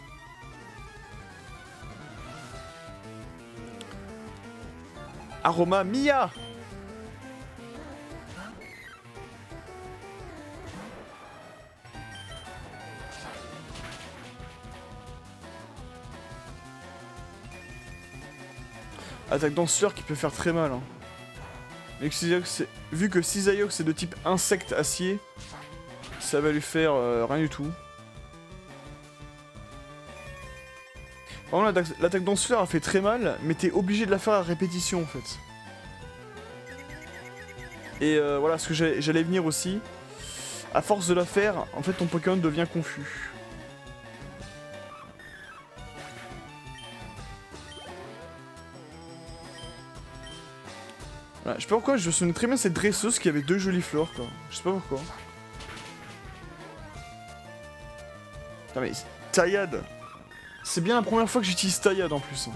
Aroma Mia. Attaque danseur qui peut faire très mal. Hein. Mais vu que Cisaiox est de type insecte acier, ça va lui faire rien du tout. Vraiment, l'attaque danseur a fait très mal, mais t'es obligé de la faire à répétition en fait. Et voilà, ce que j'allais venir aussi. À force de la faire, en fait ton Pokémon devient confus. Voilà, je sais pas pourquoi, je me souviens très bien de cette dresseuse qui avait 2 jolies fleurs quoi. Je sais pas pourquoi. Putain mais... Taillade. C'est bien la première fois que j'utilise Taillade en plus. Hein.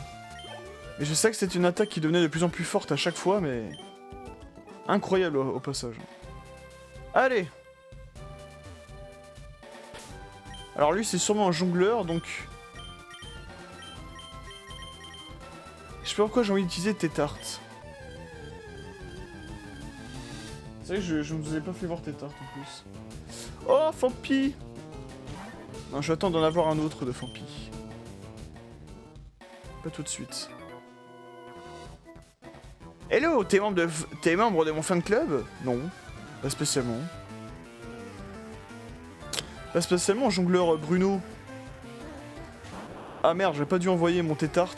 Mais je sais que c'est une attaque qui devenait de plus en plus forte à chaque fois, mais... Incroyable au passage. Allez. Alors lui c'est sûrement un jongleur, donc... Je sais pas pourquoi j'ai envie d'utiliser Tétart. C'est vrai que je ne vous ai pas fait voir Tétart en plus. Oh, Fampi. Non, je vais attendre d'en avoir un autre de Fampi. Pas tout de suite. Hello, t'es membre de mon fan club? Non, pas spécialement. Pas spécialement, jongleur Bruno. Ah merde, j'avais pas dû envoyer mon Tétart.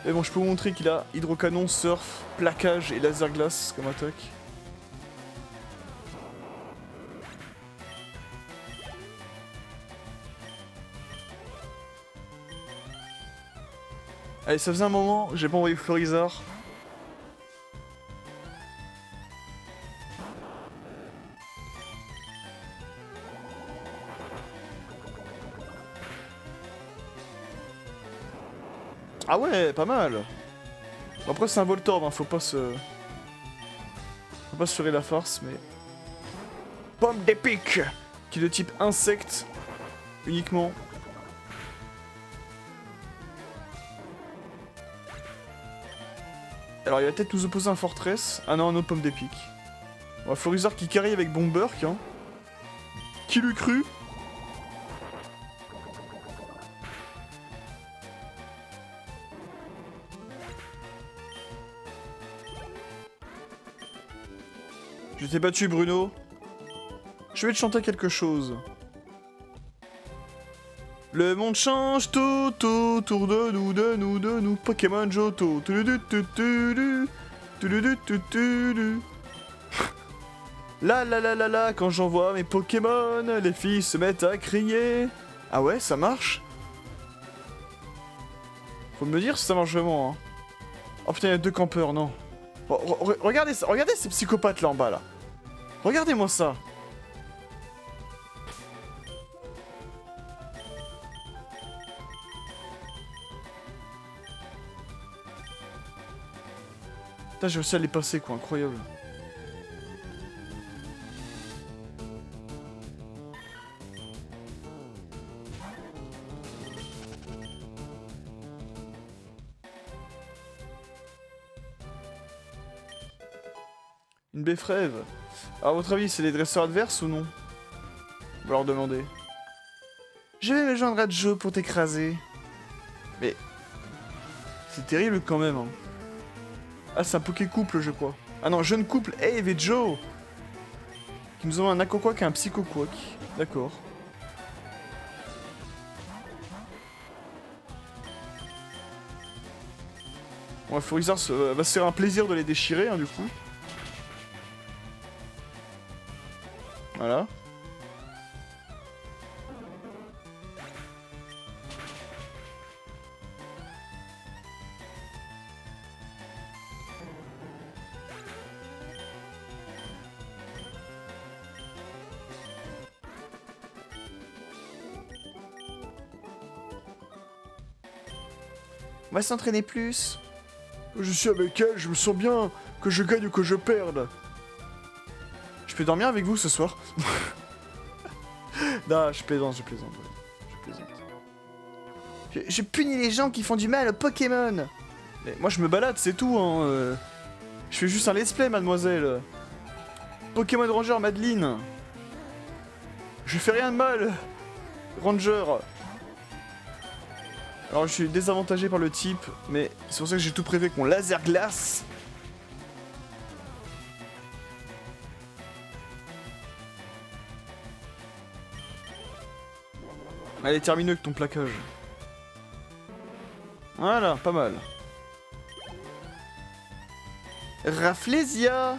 Mais bon, je peux vous montrer qu'il a hydrocanon, surf, plaquage et laser glace comme attaque. Allez, ça faisait un moment, j'ai pas envoyé Florizard. Ah ouais, pas mal. Bon, après c'est un Voltorb, hein, faut pas se... Faut pas se tirer la farce, mais... Pomme d'épique, qui est de type insecte uniquement. Alors il va peut-être nous opposer un Fortress. Ah non, un autre Pomme d'épique. On va Florizard qui carry avec Bomberk. Hein. Qui l'eût cru? Je t'ai battu, Bruno. Je vais te chanter quelque chose. Le monde change tout autour de nous, de nous, de nous. Pokémon Johto. La la la la la, quand j'envoie mes Pokémon, les filles se mettent à crier. Ah ouais, ça marche? Faut me dire si ça marche vraiment, hein. Oh putain, il y a 2 campeurs, non. Regardez ça, regardez ces psychopathes là en bas là. Regardez-moi ça. Putain, j'ai réussi à les passer quoi, incroyable. Une Béfrève. À votre avis, c'est les dresseurs adverses ou non? On va leur demander. Je vais me joindre à Joe pour t'écraser. Mais... c'est terrible quand même, hein. Ah, c'est un Poké-couple, je crois. Ah non, jeune couple, Eve et Joe. Qui nous ont un Aquaquack et un Psychoquack. D'accord. Bon, Florizard va se faire un plaisir de les déchirer, hein, du coup. Voilà. On va s'entraîner plus. Je suis avec elle, je me sens bien, que je gagne ou que je perde. Je peux dormir avec vous ce soir? Non, je plaisante, ouais. Je plaisante. Je punis les gens qui font du mal aux Pokémon. Mais moi je me balade, c'est tout, hein. Je fais juste un let's play, mademoiselle. Pokémon Ranger Madeline. Je fais rien de mal, Ranger. Alors je suis désavantagé par le type, mais c'est pour ça que j'ai tout prévu avec mon laser glace. Allez, termineux avec ton plaquage. Voilà, pas mal. Rafflesia.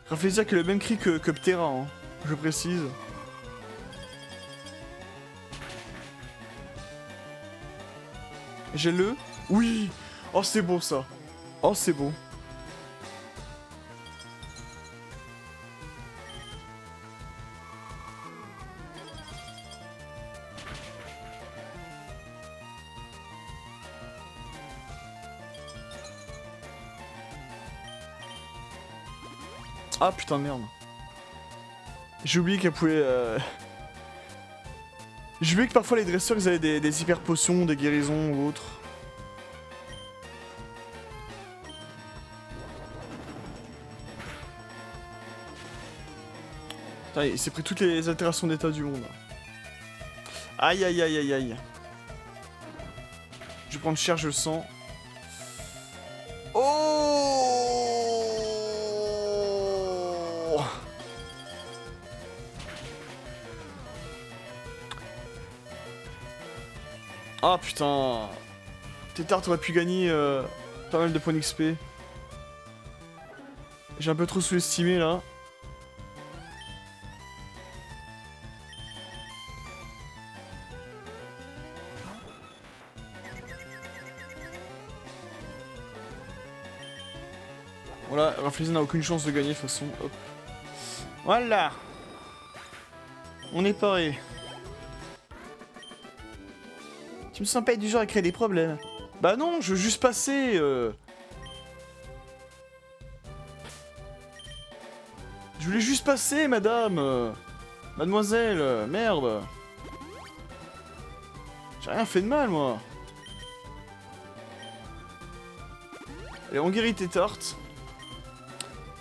Rafflesia qui a le même cri que Ptera, hein, je précise. J'ai le... Oui. Oh, c'est beau, ça. Oh, c'est beau. Ah, putain, merde. J'ai oublié qu'elle pouvait... J'ai oublié que parfois les dresseurs ils avaient des hyper potions, des guérisons ou autres. Putain, il s'est pris toutes les altérations d'état du monde. Aïe aïe aïe aïe aïe. Je vais prendre cher, je le sens. Oh! Ah putain. Tétard, t'aurais pu gagner pas mal de points d'XP. J'ai un peu trop sous-estimé là. Voilà, Rafflesia n'a aucune chance de gagner de toute façon. Hop. Voilà. On est paré. Tu me sens pas être du genre à créer des problèmes. Bah non, je veux juste passer. Je voulais juste passer, madame. Mademoiselle, merde. J'ai rien fait de mal, moi. Allez, on guérit tes tartes.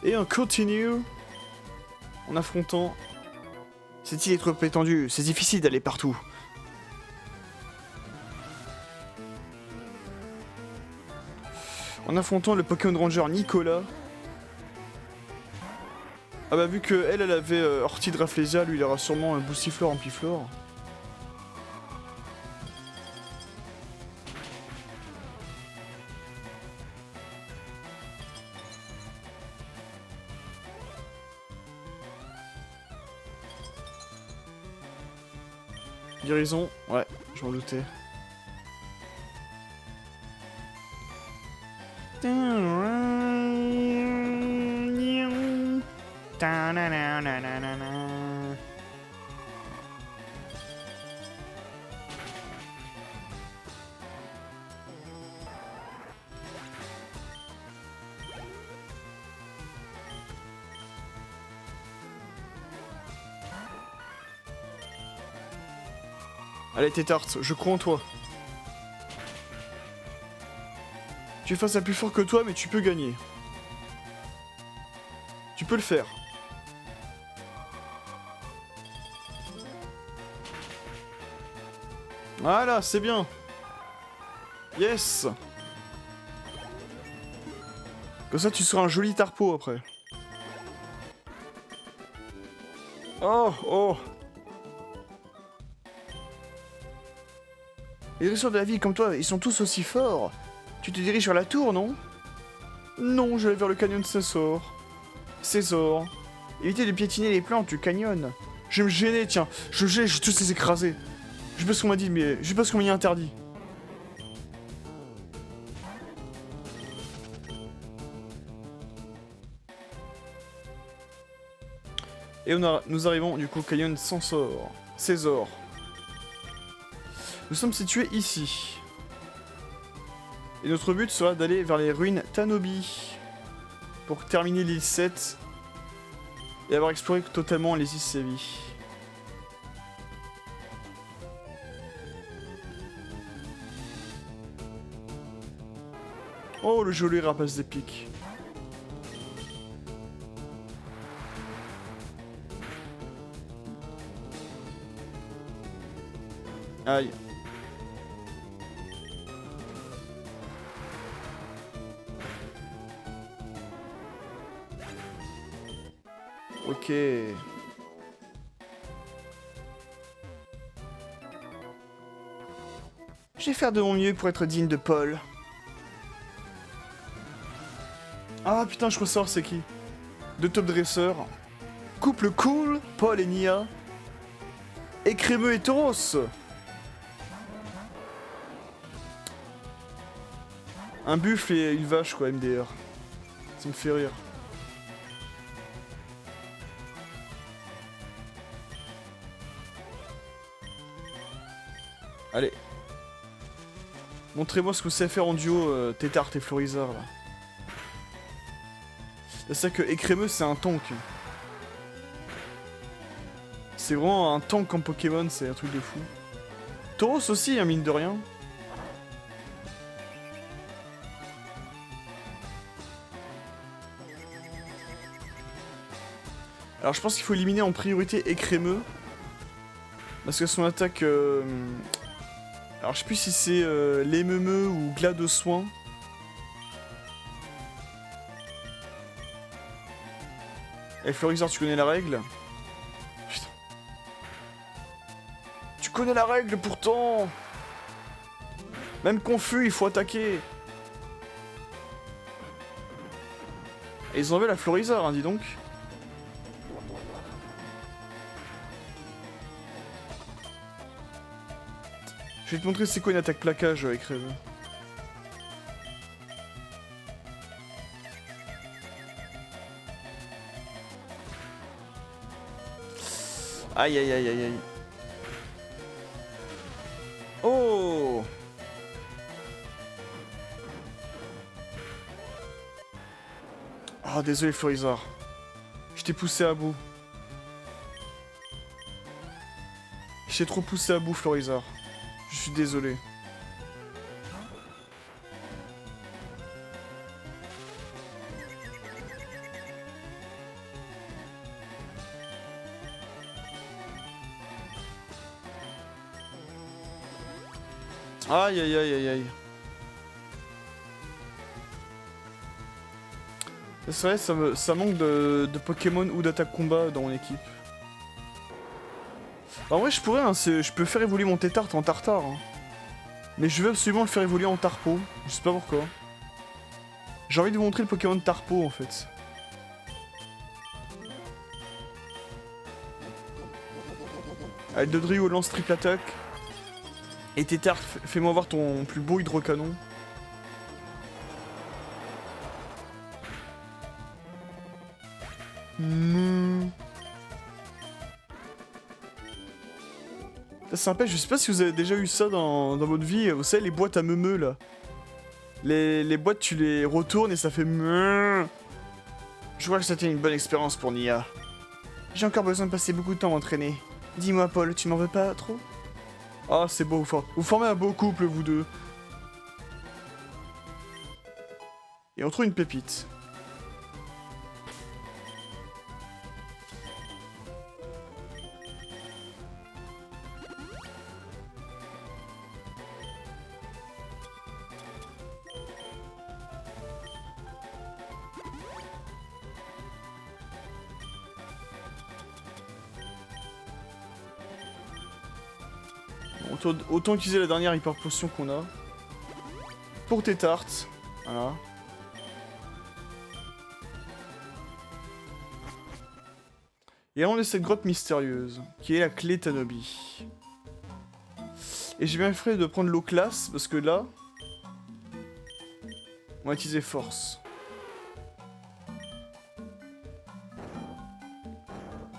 Et on continue en affrontant... Cette île est trop étendue, c'est difficile d'aller partout. En affrontant le Pokémon Ranger Nicolas. Ah bah vu que elle avait Orti de Rafflesia, lui il aura sûrement un Boostiflore en Piflore. Guérison, ouais, je m'en doutais. Allez, tes tartes, je crois en toi. Tu es face à plus fort que toi, mais tu peux gagner. Tu peux le faire. Voilà, c'est bien. Yes. Comme ça, tu seras un joli tarpeau après. Oh, oh. Les dresseurs de la ville comme toi, ils sont tous aussi forts. Tu te diriges vers la tour, non? Non, je vais vers le canyon de César. César. Évitez de piétiner les plantes du canyon. Je vais me gêner, tiens. Je vais tous les écraser. Je sais pas ce qu'on m'a dit, mais je sais pas ce qu'on m'a interdit. Et nous arrivons du coup au canyon de César. Nous sommes situés ici. Et notre but sera d'aller vers les ruines Tanobi pour terminer l'île 7 et avoir exploré totalement les îles Sévi. Oh, le joli rapace d'épique. Aïe. Ok. Je vais faire de mon mieux pour être digne de Paul. Ah putain, je crois savoir c'est qui. Deux top dresseurs. Couple cool, Paul et Nia. Écrémeux et Tauros. Un buffle et une vache quoi, MDR. Ça me fait rire. Allez. Montrez-moi ce que vous savez faire en duo, Tétart et Florizard, là. C'est ça que Écrémeux, c'est un tank. C'est vraiment un tank en Pokémon, c'est un truc de fou. Tauros aussi, hein, mine de rien. Alors je pense qu'il faut éliminer en priorité Écrémeux. Parce que son attaque... Alors je sais plus si c'est l'émeumeux ou glas de soin. Et Florizard, tu connais la règle? Putain. Tu connais la règle pourtant. Même confus, il faut attaquer. Et ils ont enlevé la Florizard, hein, dis donc. Je vais te montrer c'est quoi une attaque plaquage avec Rêve. Aïe aïe aïe aïe aïe. Oh! Ah désolé Florizard. Je t'ai poussé à bout. Je t'ai trop poussé à bout, Florizard. Je suis désolé. Aïe aïe aïe aïe aïe. C'est vrai, ça manque de Pokémon ou d'attaque combat dans mon équipe. En vrai, je pourrais, hein, je peux faire évoluer mon Tétart en Tartare. Hein. Mais je veux absolument le faire évoluer en Tarpo. Je sais pas pourquoi. J'ai envie de vous montrer le Pokémon Tarpo en fait. Avec Dodrio lance triple attaque. Et Tétart, fais-moi voir ton plus beau hydrocanon. C'est sympa, je sais pas si vous avez déjà eu ça dans votre vie. Vous savez, les boîtes à meumeux là. Les boîtes, tu les retournes et ça fait meuh. Je crois que c'était une bonne expérience pour Nia. J'ai encore besoin de passer beaucoup de temps à m'entraîner. Dis-moi, Paul, tu m'en veux pas trop? Ah, c'est beau, vous formez un beau couple, vous deux. Et on trouve une pépite. Autant utiliser la dernière hyper potion qu'on a. Pour tes tartes. Voilà. Et là on est cette grotte mystérieuse, qui est la clé Tanobi. Et j'ai bien fait de prendre l'eau classe, parce que là... on va utiliser force.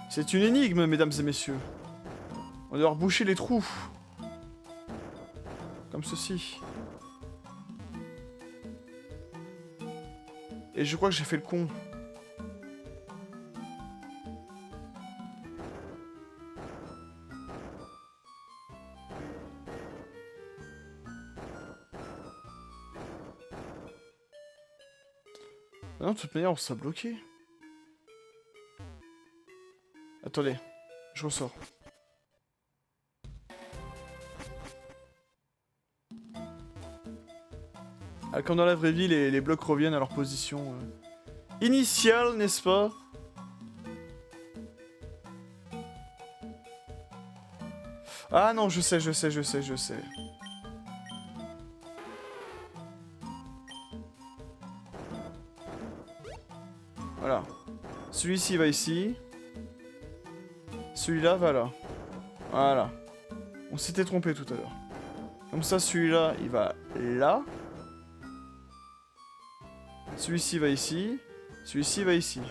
C'est une énigme, mesdames et messieurs. On va devoir boucher les trous. Comme ceci. Et je crois que j'ai fait le con. Ah non, de toute manière, on s'est bloqué. Attendez, je ressors. Ah, comme dans la vraie vie, les blocs reviennent à leur position initiale, n'est-ce pas? Ah non, je sais. Voilà. Celui-ci va ici. Celui-là va là. Voilà. On s'était trompé tout à l'heure. Comme ça, celui-là, il va là. Celui-ci va ici. Celui-ci va ici.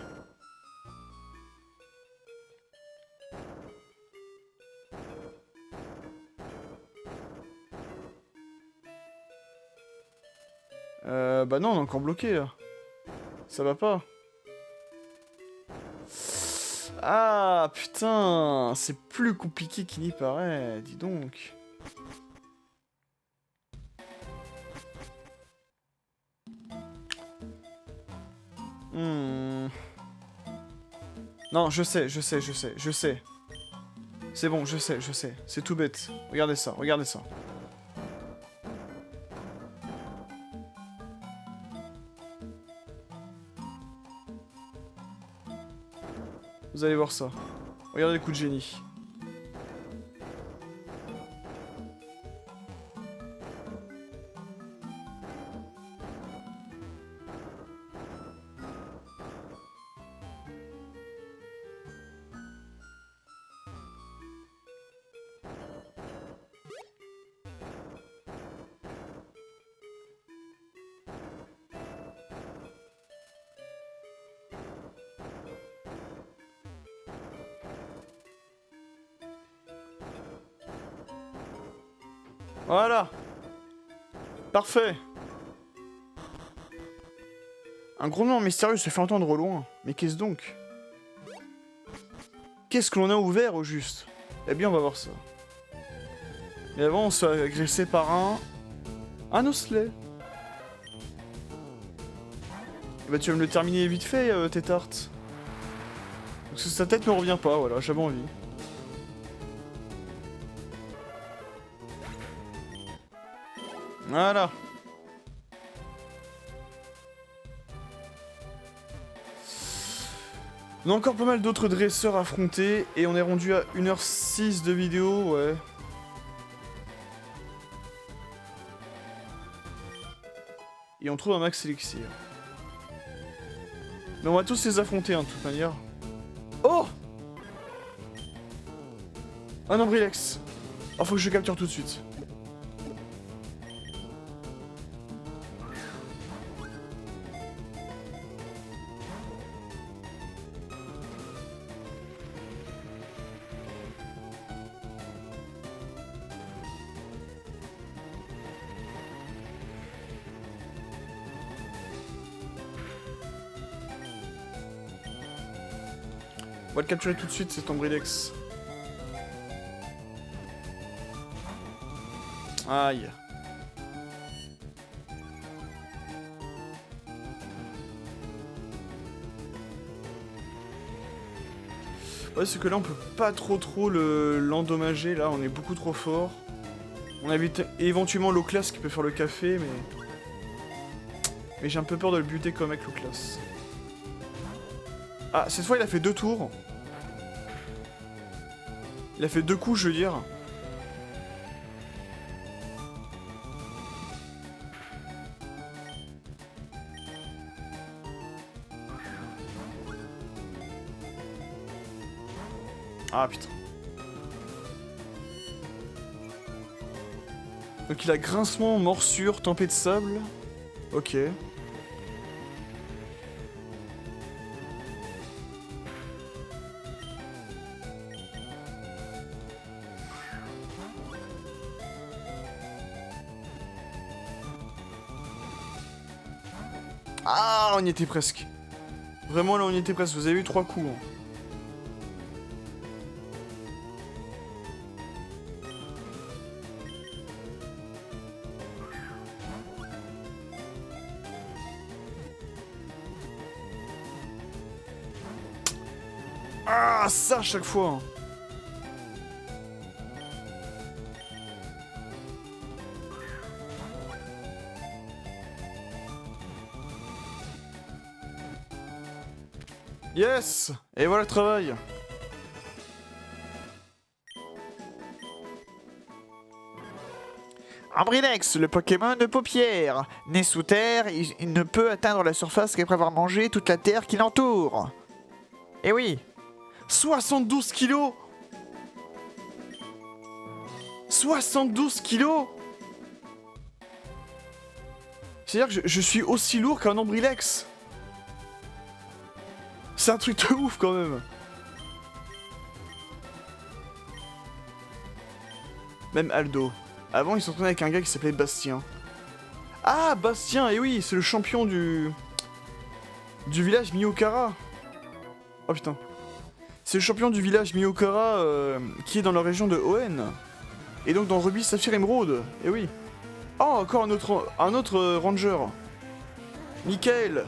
Bah non, on est encore bloqué là. Ça va pas. Ah putain, c'est plus compliqué qu'il n'y paraît, dis donc. Non, je sais. C'est bon, je sais. C'est tout bête. Regardez ça. Vous allez voir ça. Regardez le coup de génie. Voilà. Parfait. Un grondement mystérieux se fait entendre au loin. Mais qu'est-ce donc? Qu'est-ce que l'on a ouvert au juste? Eh bien, on va voir ça. Mais avant, on se fait agresser par un osselet. Et bah, tu vas me le terminer vite fait, tes tartes. Parce que sa tête me revient pas, voilà, j'avais envie. Voilà. On a encore pas mal d'autres dresseurs à affronter et on est rendu à 1h06 de vidéo, ouais. Et on trouve un max élixir. Mais on va tous les affronter, hein, de toute manière. Oh! Un Ambrilex. Oh, faut que je le capture tout de suite. On va le capturer tout de suite, cet Ambrilex. Aïe. Ouais, c'est que là, on peut pas trop l'endommager. Là, on est beaucoup trop fort. On évite éventuellement l'Oclas qui peut faire le café, mais... Mais j'ai un peu peur de le buter comme avec l'Oclas. Ah, cette fois, il a fait 2 tours. Il a fait 2 coups, je veux dire. Ah, putain. Donc il a grincement, morsure, tempête de sable. Ok. Ah, on y était presque. Vraiment, là, on y était presque. Vous avez eu 3 coups. Hein. Ah, ça, à chaque fois. Hein. Yes! Et voilà le travail. Ambrilex, le Pokémon de paupières. Né sous terre, il ne peut atteindre la surface qu'après avoir mangé toute la terre qui l'entoure. Eh oui. 72 kilos! 72 kilos! C'est-à-dire que je suis aussi lourd qu'un Ambrilex. C'est un truc de ouf quand même. Même Aldo. Avant, il s'entraînait avec un gars qui s'appelait Bastien. Ah, Bastien, et oui, c'est le champion du village Miyokara. Oh putain. C'est le champion du village Miyokara qui est dans la région de Hoenn. Et donc dans Rubis, Saphir, Émeraude. Et oui. Oh, encore un autre ranger. Michael.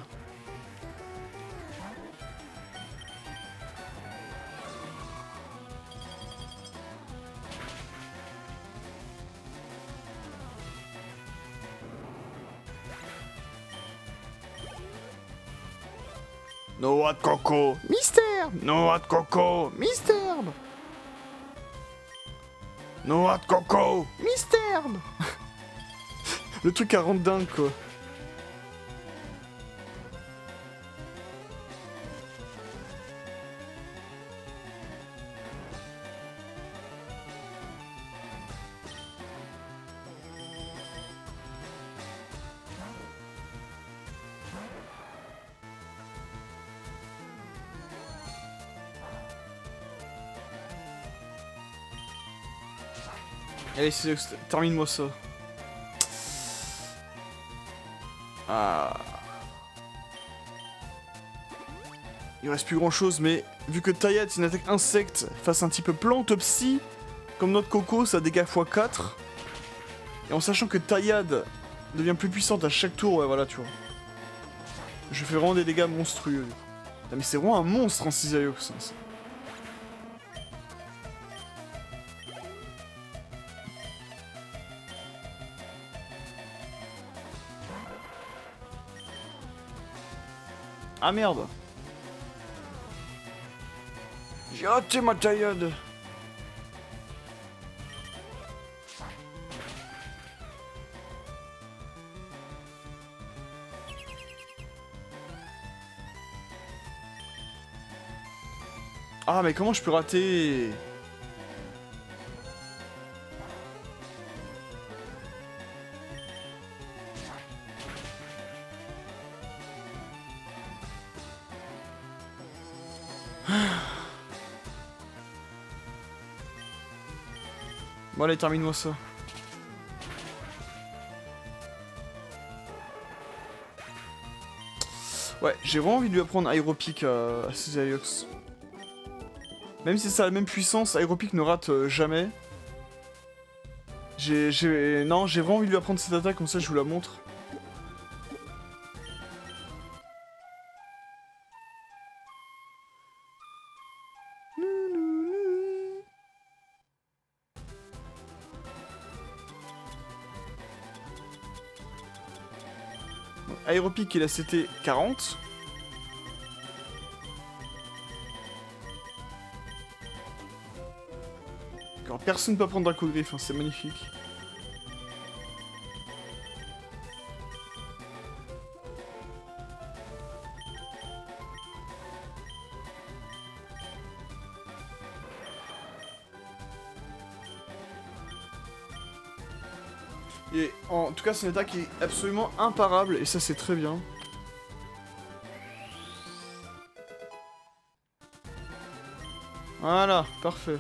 Noix de coco, mystère. Noix de coco, mystère. Noix de coco, mystère. Le truc à rendre dingue, quoi. Allez, termine-moi ça. Ah. il reste plus grand chose, mais vu que Taillade c'est une attaque insecte face à un type plante psy, comme notre Coco, ça dégâts x4. Et en sachant que Taillade devient plus puissante à chaque tour, ouais, voilà, tu vois. Je fais vraiment des dégâts monstrueux. Ah, mais c'est vraiment un monstre en Cisaiox. Hein, ah merde. J'ai raté ma Taillade. Ah mais comment je peux rater? Bon allez, termine-moi ça. Ouais, j'ai vraiment envie de lui apprendre Aéropic à Cisaiox. Même si ça a la même puissance, Aéropic ne rate jamais. Non, j'ai vraiment envie de lui apprendre cette attaque, comme ça je vous la montre. Aéropic, il a CT 40. Alors, personne ne peut prendre Dracogriffe, hein, c'est magnifique. Et en tout cas, c'est une attaque qui est absolument imparable, et ça c'est très bien. Voilà, parfait.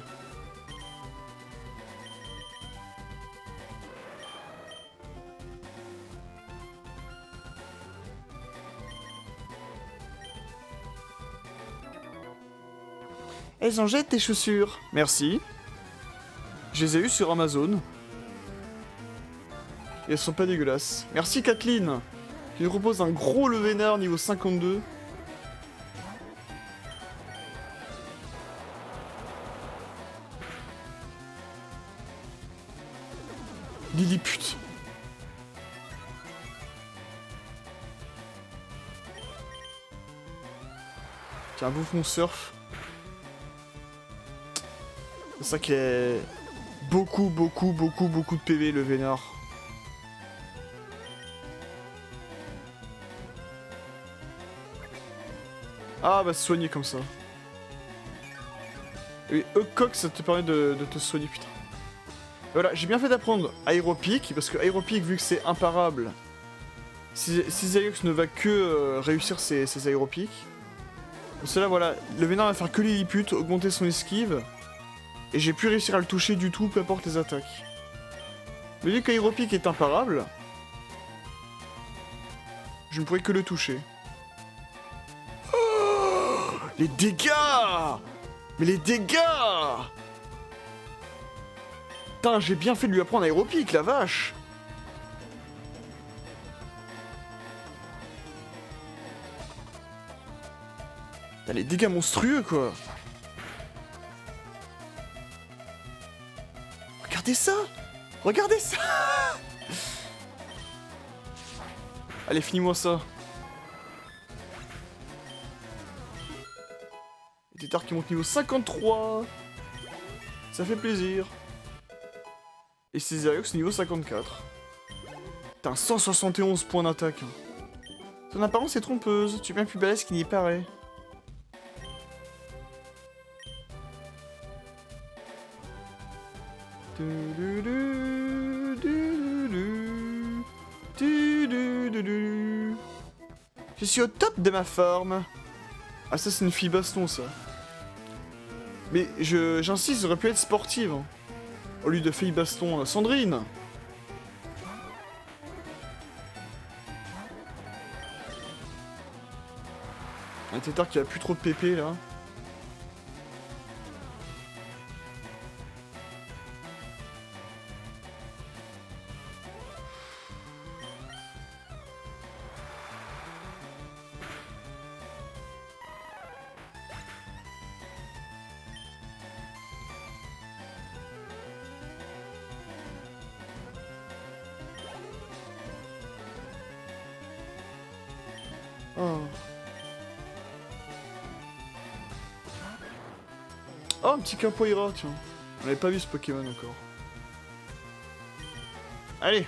Elles en jettent tes chaussures. Merci. Je les ai eues sur Amazon. Et elles sont pas dégueulasses. Merci Kathleen, qui nous propose un gros Levénard niveau 52. Lilliput. Tiens, un bouffon surf. C'est ça qui est beaucoup de PV le Vénard. Ah bah se soigner comme ça. Et Coq, ça te permet de te soigner, putain. Voilà, j'ai bien fait d'apprendre Aéropic, parce que Aéropic, vu que c'est imparable, Cisaiox ne va que réussir ses Aéropics. Donc cela, voilà, le Vénard va faire que Lilliput, augmenter son esquive, et j'ai pu réussir à le toucher du tout, peu importe les attaques. Mais vu qu'Aéropic est imparable, je ne pourrais que le toucher. Oh, les dégâts! Mais les dégâts! Putain, j'ai bien fait de lui apprendre Aéropic, la vache! T'as les dégâts monstrueux, quoi! Regardez ça! Regardez ça! Allez, finis-moi ça. Et Tétard qui monte niveau 53. Ça fait plaisir. Et Cisaiox niveau 54. T'as 171 points d'attaque. Ton apparence est trompeuse. Tu es bien plus balèze qu'il n'y paraît. Je suis au top de ma forme. Ah ça c'est une fille baston ça. Mais j'insiste, ça aurait pu être sportive. Hein. Au lieu de fille baston, Sandrine. Un tétard qui a plus trop de PP là. Oh. Oh, un petit capoeira, tiens. On n'avait pas vu ce Pokémon encore. Allez.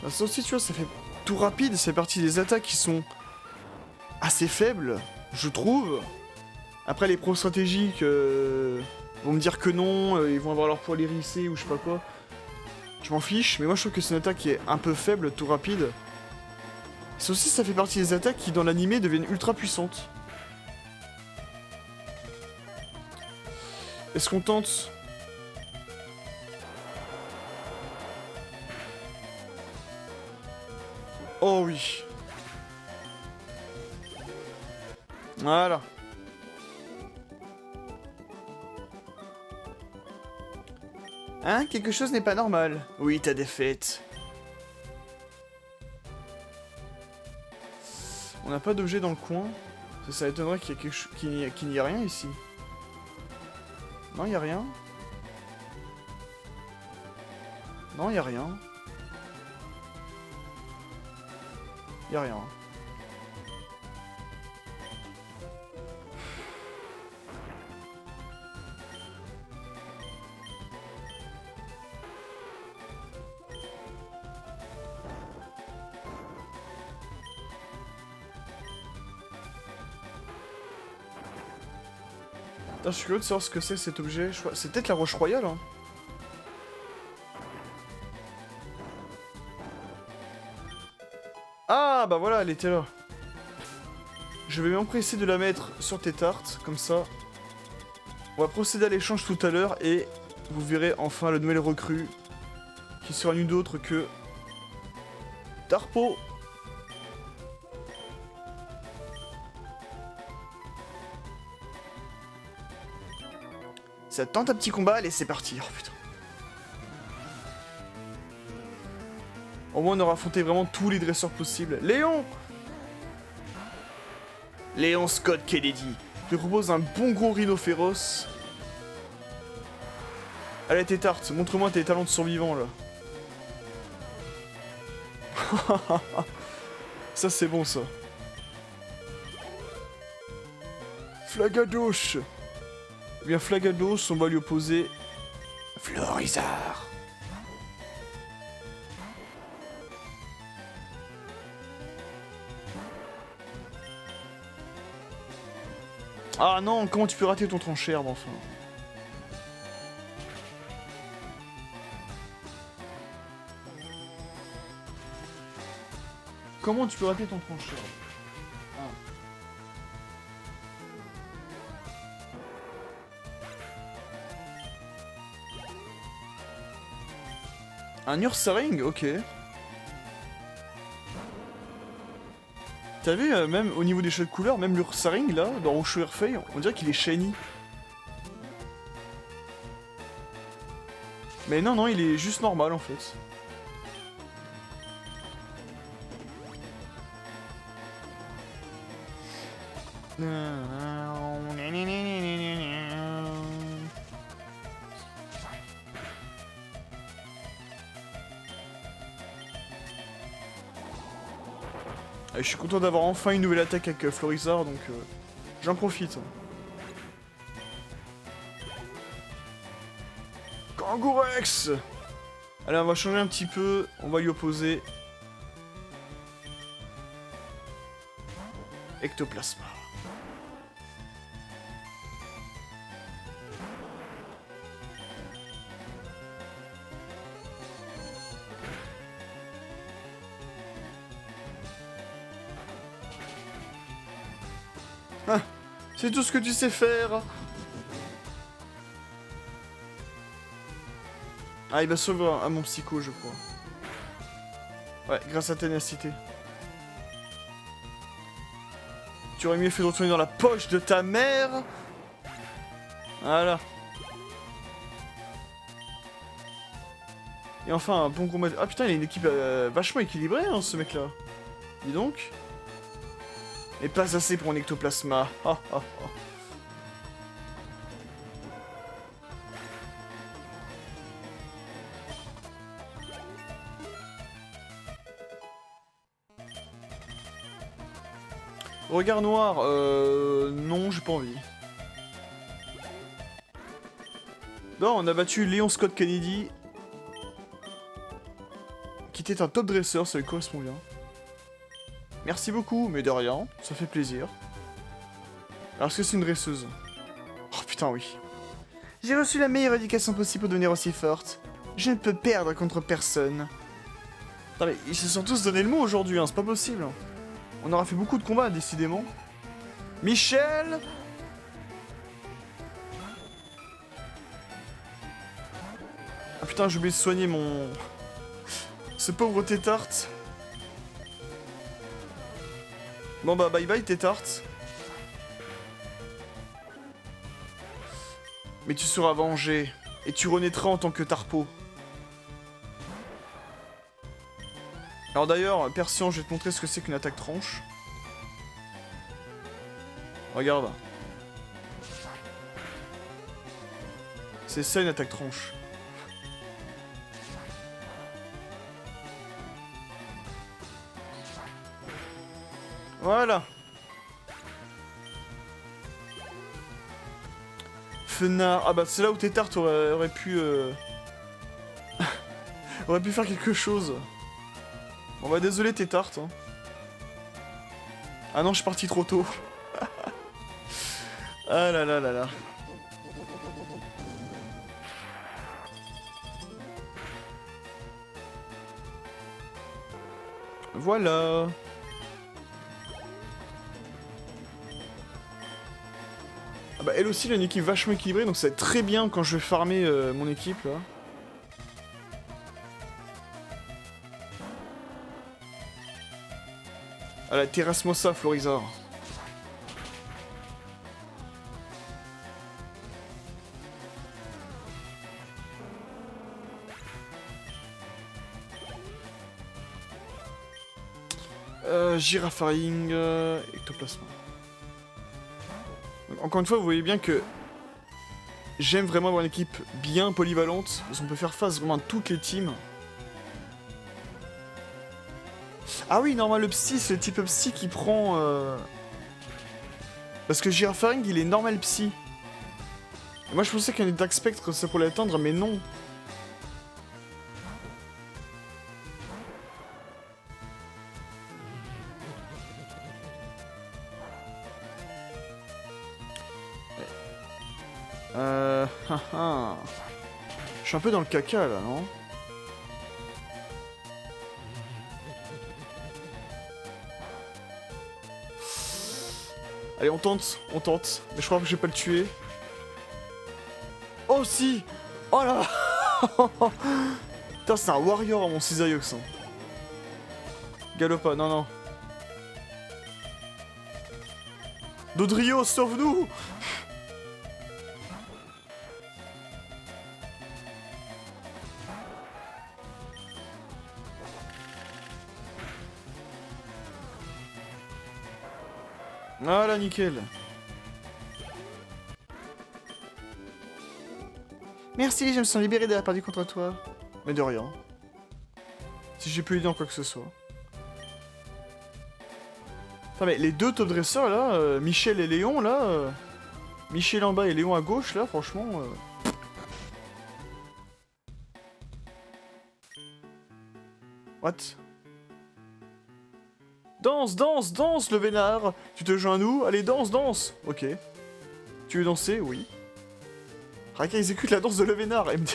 Ça aussi, tu vois, ça fait tout rapide. C'est parti des attaques qui sont assez faibles, je trouve. Après, les pros stratégiques vont me dire que non, ils vont avoir leur poil hérissé ou je sais pas quoi. Je m'en fiche, mais moi je trouve que c'est une attaque qui est un peu faible, tout rapide. Ça aussi, ça fait partie des attaques qui, dans l'animé, deviennent ultra puissantes. Est-ce qu'on tente? Oh oui. Voilà. Hein? Quelque chose n'est pas normal. Oui, ta défaite. On n'a pas d'objet dans le coin. Ça étonnerait qu'il y ait quelque chose, qu'il n'y ait rien ici. Non, il n'y a rien. Non, il n'y a rien. Il n'y a rien. Putain, je suis curieux de savoir ce que c'est cet objet. C'est peut-être la roche royale, hein. Ah, bah voilà, elle était là. Je vais m'empresser de la mettre sur tes tartes, comme ça. On va procéder à l'échange tout à l'heure et vous verrez enfin le nouvel recrue qui sera nul d'autre que Tarpo. Ça tente un petit combat, allez c'est parti. Oh putain. Au moins on aura affronté vraiment tous les dresseurs possibles. Léon! Léon Scott Kennedy te propose un bon gros rhino féroce. Allez tes tartes, montre-moi tes talents de survivant là. Ça c'est bon ça. Flagados. Eh bien Flagados, on va lui opposer Florizard. Ah non, comment tu peux rater ton tranchère, enfin. Comment tu peux rater ton tranchère? Un Ursaring, ok. T'as vu, même au niveau des choix de couleurs, même l'Ursaring là, dans Rocheux Airfeuille, on dirait qu'il est shiny. Mais non, non, il est juste normal en fait. Je suis content d'avoir enfin une nouvelle attaque avec Florizard, donc j'en profite. Kangourex! Allez, on va changer un petit peu, on va lui opposer Ectoplasma. Ah, c'est tout ce que tu sais faire. Ah, il va sauver à mon psycho, je crois. Ouais, grâce à ténacité. Tu aurais mieux fait de retourner dans la poche de ta mère. Voilà. Et enfin, un bon combat... Ah putain, il a une équipe vachement équilibrée, hein, ce mec-là. Dis donc. Mais pas assez pour un ectoplasma. Ah, ah, ah. Regard noir, non, j'ai pas envie. Non, on a battu Léon Scott Kennedy, qui était un top dresseur, ça lui correspond bien. Merci beaucoup, mais de rien, ça fait plaisir. Alors, est-ce que c'est une dresseuse? Oh putain, oui. J'ai reçu la meilleure éducation possible pour devenir aussi forte. Je ne peux perdre contre personne. Putain, mais ils se sont tous donné le mot aujourd'hui, hein, c'est pas possible. On aura fait beaucoup de combats, décidément. Michel! Ah putain, j'ai oublié de soigner mon... Ce pauvre tétarte. Bon bah bye bye tétarte. Mais tu seras vengé. Et tu renaîtras en tant que Tarpo. Alors d'ailleurs, Persian, je vais te montrer ce que c'est qu'une attaque tranche. Regarde. C'est ça une attaque tranche. Voilà. Fenard. Ah bah c'est là où Tétart aurait pu... aurait pu faire quelque chose. Bon bah désolé Tétart. Hein. Ah non, je suis parti trop tôt. Ah là là là là. Voilà. Ah bah elle aussi, elle a une équipe vachement équilibrée, donc ça va être très bien quand je vais farmer mon équipe là. Ah la Terrasmosa Florizard. Girafaring, ectoplasma. Encore une fois, vous voyez bien que j'aime vraiment avoir une équipe bien polyvalente, parce qu'on peut faire face vraiment à toutes les teams. Ah oui, normal, le psy, c'est le type psy qui prend... Parce que Girafaring, il est normal psy. Et moi, je pensais qu'un Dark Spectre, ça pourrait l'atteindre, mais non. Je suis un peu dans le caca, là, non? Allez, on tente. Mais je crois que je vais pas le tuer. Oh, si! Oh là! Putain, c'est un warrior, mon Cisaiox. Hein. Galopa, non, non. Dodrio, sauve-nous! Voilà, nickel. Merci, je me sens libéré d'avoir perdu contre toi. Mais de rien. Si j'ai pu aider en quoi que ce soit. Attends, mais les deux top dresseurs là, Michel et Léon là, Michel en bas et Léon à gauche là, franchement... What? Danse, danse, danse, le vénard! Tu te joins à nous? Allez, danse, danse! Ok. Tu veux danser? Oui. Raka exécute la danse de le vénard, MD.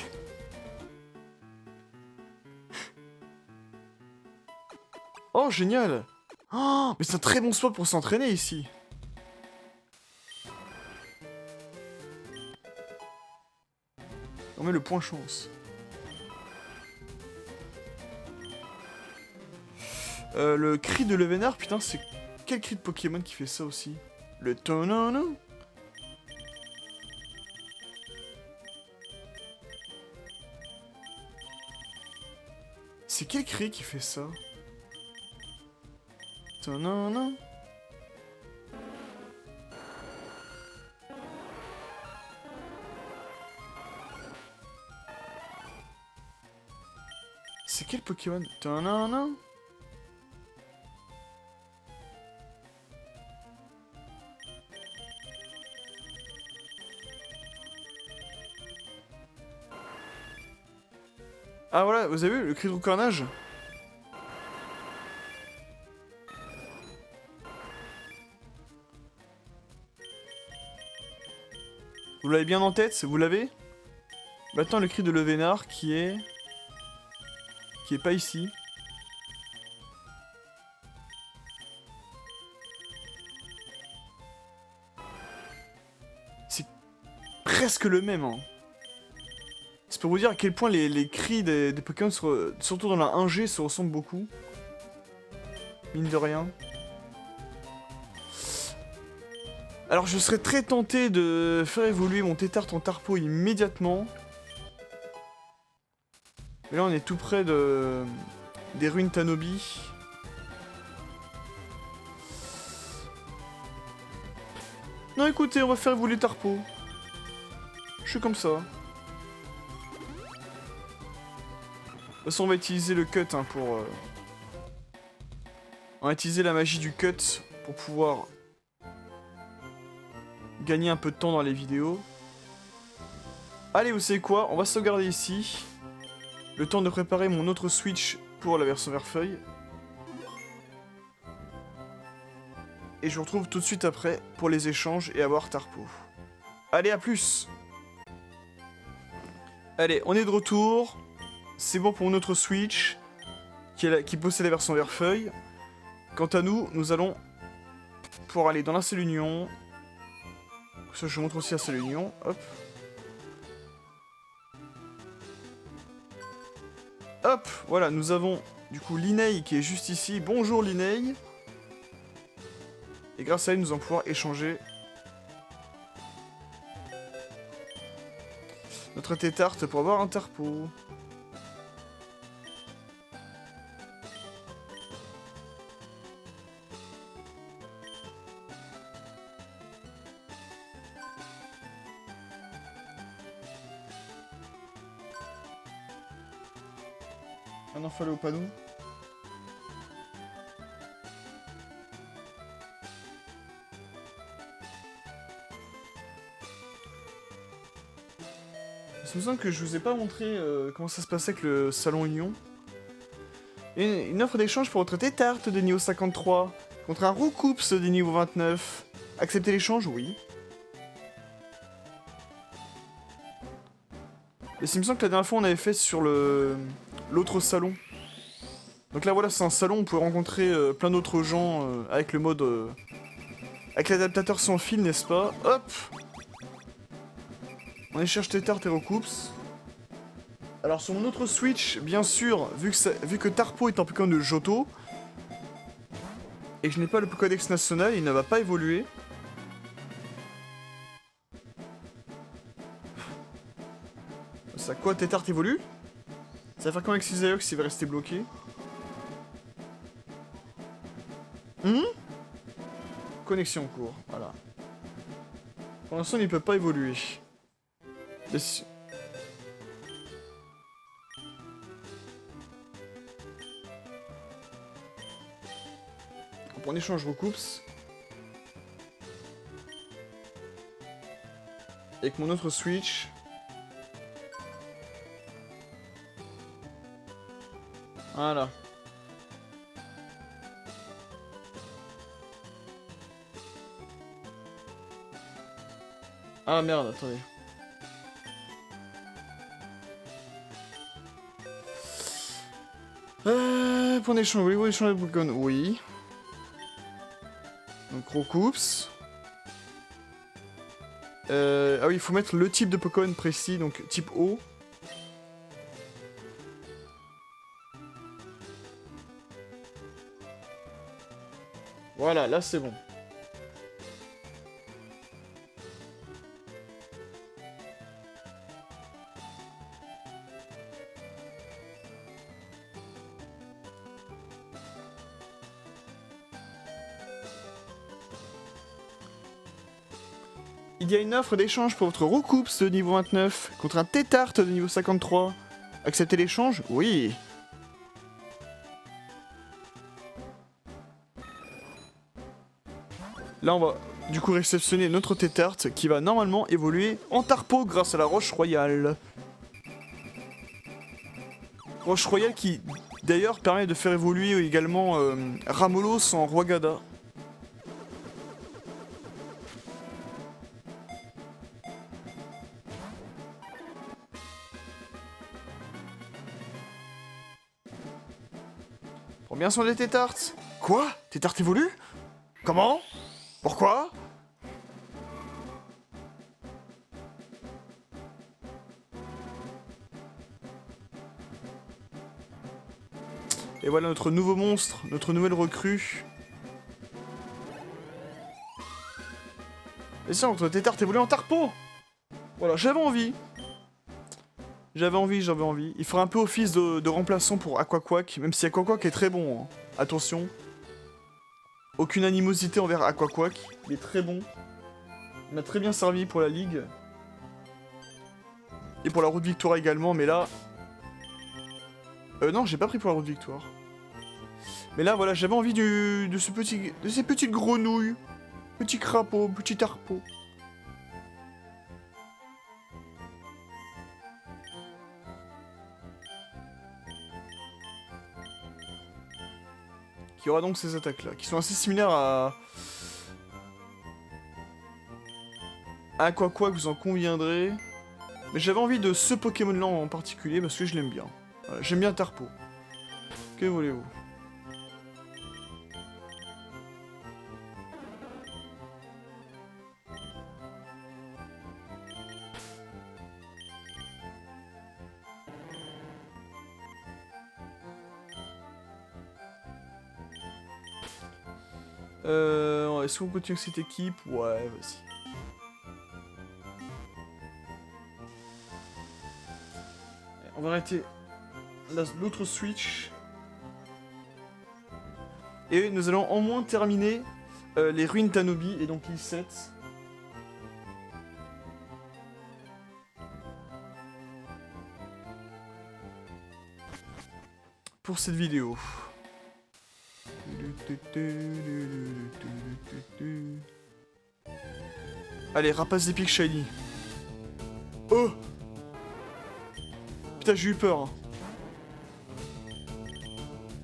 Oh, génial! Oh, mais c'est un très bon spot pour s'entraîner ici. On met le point chance. Le cri de Levénard, putain, c'est quel cri de Pokémon qui fait ça aussi? Le tonano. C'est quel cri qui fait ça? Tonano. C'est quel Pokémon? Tonano. Ah voilà, vous avez vu le cri de roucarnage? Vous l'avez bien en tête? Vous l'avez? Maintenant le cri de Levénard qui est pas ici. C'est presque le même, hein. C'est pour vous dire à quel point les cris des Pokémon, surtout dans la 1G, se ressemblent beaucoup. Mine de rien. Alors je serais très tenté de faire évoluer mon Tétart en Tarpo immédiatement. Mais là on est tout près des ruines Tanobi. Non écoutez, on va faire évoluer Tarpo. Je suis comme ça. De toute façon, on va utiliser le cut hein, pour... On va utiliser la magie du cut pour pouvoir gagner un peu de temps dans les vidéos. Allez, vous savez quoi? On va sauvegarder ici. Le temps de préparer mon autre Switch pour la version Verfeuille. Et je vous retrouve tout de suite après pour les échanges et avoir Tarpo. Allez, à plus! Allez, on est de retour. C'est bon pour notre Switch, qui possède la version Verfeuille. Quant à nous, nous allons pouvoir aller dans la salle Union. Ça, je vous montre aussi la salle Union. Hop. Hop, voilà, nous avons du coup Linei qui est juste ici. Bonjour Linei. Et grâce à elle, nous allons pouvoir échanger notre Tétart pour avoir un Tarpo. Maintenant, fallait au panneau. Il me semble que je vous ai pas montré comment ça se passait avec le salon Union. Et une offre d'échange pour votre Tétart de niveau 53 contre un Roucoups de niveau 29. Acceptez l'échange? Oui. Et il me semble que la dernière fois on avait fait sur l'autre salon. Donc là voilà, c'est un salon où on peut rencontrer plein d'autres gens avec le mode... avec l'adaptateur sans fil, n'est-ce pas? Hop! On échange Tétart et Roucoups. Alors sur mon autre Switch, bien sûr, vu que Tarpo est un Pokémon de Johto, et que je n'ai pas le Pokédex national, il ne va pas évoluer. Ça quoi, Tétart évolue? Ça va faire comment avec Cisaiox s'il va rester bloqué? Connexion en cours, voilà. Pour l'instant, il ne peut pas évoluer. Mais si... On échange Roucoups. Avec mon autre Switch. Voilà. Ah merde, attendez. Point d'échange, voulez-vous échanger de Pokémon? Oui. Donc Roucoups. Ah oui, il faut mettre le type de Pokémon précis, donc type eau. Voilà, là c'est bon. Il y a une offre d'échange pour votre Roucoups de niveau 29 contre un Tétart de niveau 53. Acceptez l'échange? Oui. Là, on va du coup réceptionner notre Tétart qui va normalement évoluer en Tarpeau grâce à la Roche Royale. Roche Royale qui, d'ailleurs, permet de faire évoluer également Ramolos en Rwagada. Prends bien soin des Tétarts. Quoi? Tétart évolue? Comment? Pourquoi? Et voilà notre nouveau monstre, notre nouvelle recrue. Et ça, notre Tétart évolue en Tarpeau. Voilà, j'avais envie. J'avais envie. Il fera un peu office de remplaçant pour Aquaquack, même si Aquaquack est très bon. Hein. Attention. Aucune animosité envers Aquaquack. Il est très bon. Il m'a très bien servi pour la ligue. Et pour la route victoire également, mais là... non, j'ai pas pris pour la route victoire. Mais là, voilà, j'avais envie de ces petites grenouilles. Petit crapaud, petit tarpeau. Qui aura donc ces attaques-là, qui sont assez similaires à Aquaquack, vous en conviendrez. Mais j'avais envie de ce Pokémon-là en particulier parce que je l'aime bien. Voilà, j'aime bien Tarpeau. Que voulez-vous? Est-ce qu'on continue avec cette équipe? Ouais, vas-y. On va arrêter l'autre switch. Et nous allons au moins terminer les ruines Tanobi et donc l'île 7. Pour cette vidéo. Allez, rapace d'épique shiny. Oh! Putain, j'ai eu peur. Hein.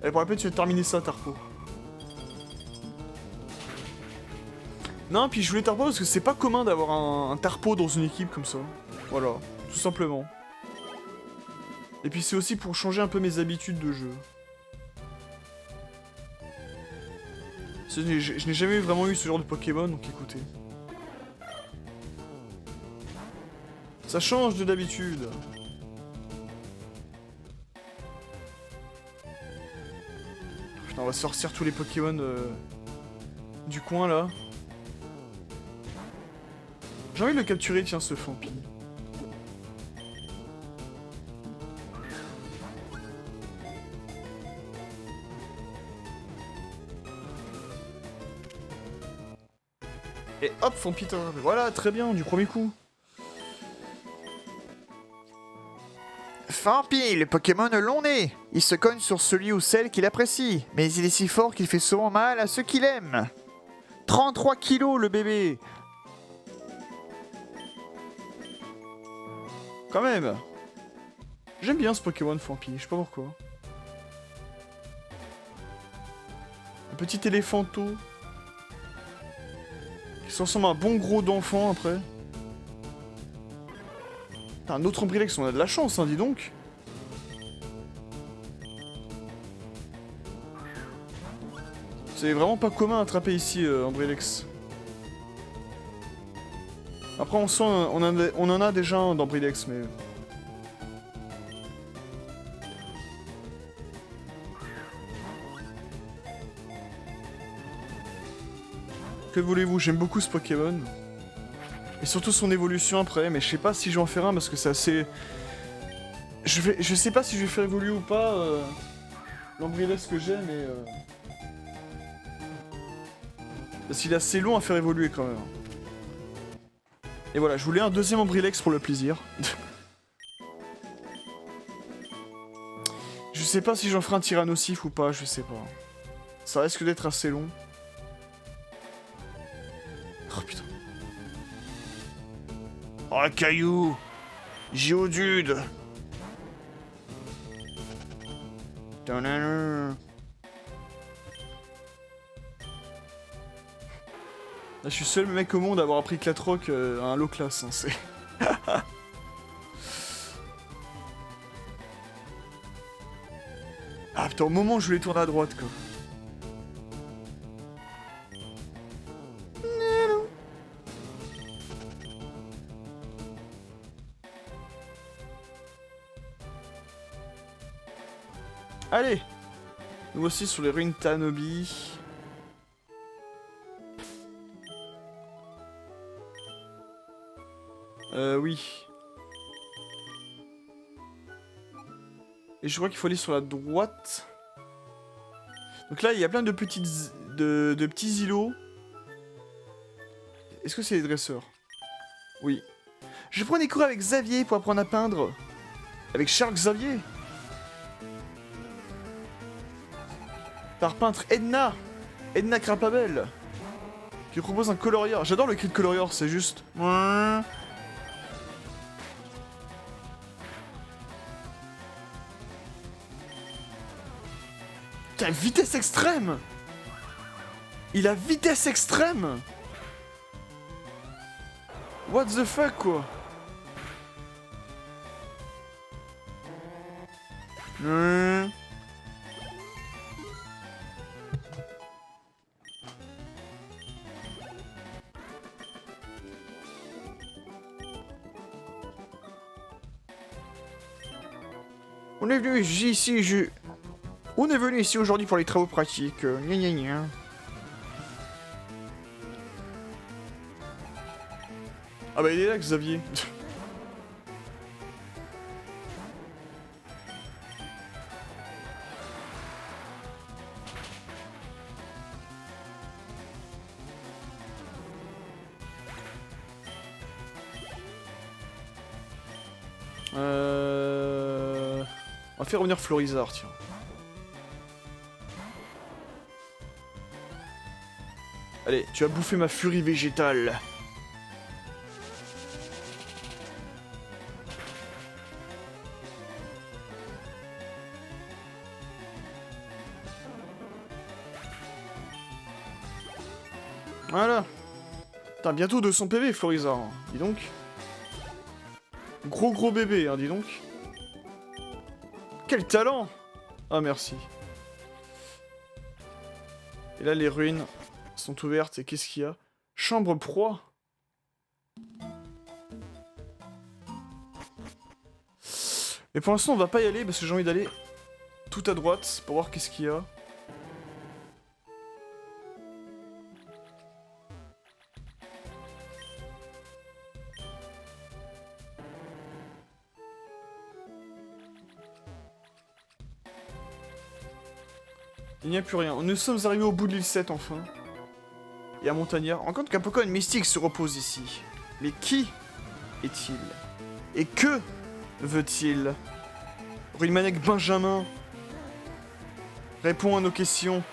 Allez, pour la peine, tu vas terminer ça, Tarpeau. Non, puis je voulais Tarpeau parce que c'est pas commun d'avoir un Tarpeau dans une équipe comme ça. Voilà, tout simplement. Et puis c'est aussi pour changer un peu mes habitudes de jeu. Je n'ai jamais vraiment eu ce genre de Pokémon, donc écoutez. Ça change de d'habitude. Putain, on va sortir tous les Pokémon du coin là. J'ai envie de le capturer, tiens, ce Fampi. Et hop, Fampi, voilà, très bien, du premier coup. Fampi, le Pokémon long nez. Il se cogne sur celui ou celle qu'il apprécie, mais il est si fort qu'il fait souvent mal à ceux qu'il aime. 33 kilos le bébé. Quand même. J'aime bien ce Pokémon Fampi, je sais pas pourquoi. Un petit éléphanto. Qui se ressemble à un bon gros d'enfant après. Un autre Ombrilex, on a de la chance, hein, dis donc. C'est vraiment pas commun à attraper ici, Ombrilex. Après, on sent, on en a déjà un d'Ombrilex, mais... Que voulez-vous, j'aime beaucoup ce Pokémon. Et surtout son évolution après, mais je sais pas si je vais en faire un parce que c'est assez... Je sais pas si je vais faire évoluer ou pas l'Ambriless que j'ai, mais... Parce qu'il est assez long à faire évoluer quand même. Et voilà, je voulais un deuxième Ambrilex pour le plaisir. Je sais pas si j'en ferai un Tyrannosif ou pas, je sais pas. Ça risque d'être assez long. Oh putain. Oh caillou, Géodude. Là, je suis seul mec au monde à avoir appris Clatroc à un low class, hein, c'est... Ah putain, au moment où je voulais tourner à droite, quoi. Allez, nous voici sur les ruines Tanobi. Oui. Et je crois qu'il faut aller sur la droite. Donc là, il y a plein de petites... de petits îlots. Est-ce que c'est les dresseurs? Oui. Je prends des cours avec Xavier pour apprendre à peindre. Avec Charles Xavier. Par peintre Edna. Edna Crapabel. Qui propose un colorieur. J'adore le cri de colorieur, c'est juste... Putain, vitesse extrême! Il a vitesse extrême! What the fuck, quoi? On est venu ici, On est venu ici aujourd'hui pour les travaux pratiques. Gna gna gna. Ah bah il est là, Xavier. On va faire revenir Florizard, tiens. Allez, tu as bouffé ma furie végétale. Voilà. Putain, bientôt 200 PV, Florizard. Dis donc. Gros bébé, hein, dis donc. Quel talent! Ah, merci. Et là, les ruines sont ouvertes. Et qu'est-ce qu'il y a? Chambre proie. Mais pour l'instant, on va pas y aller parce que j'ai envie d'aller tout à droite pour voir qu'est-ce qu'il y a. Il n'y a plus rien. Nous sommes arrivés au bout de l'île 7 enfin. Et à Montagnard. En compte qu'un Pokémon mystique se repose ici. Mais qui est-il? Et que veut-il? Ruinmanek Benjamin. Réponds à nos questions.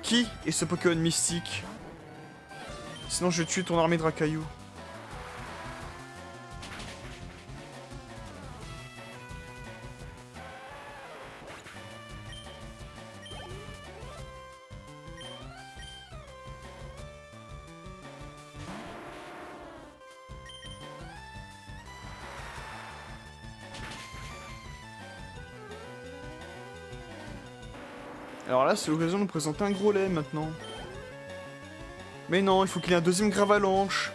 Qui est ce Pokémon mystique? Sinon je vais tuer ton armée de racailloux. Alors là, c'est l'occasion de nous présenter un gros lait maintenant. Mais non, il faut qu'il y ait un deuxième Gravalanche.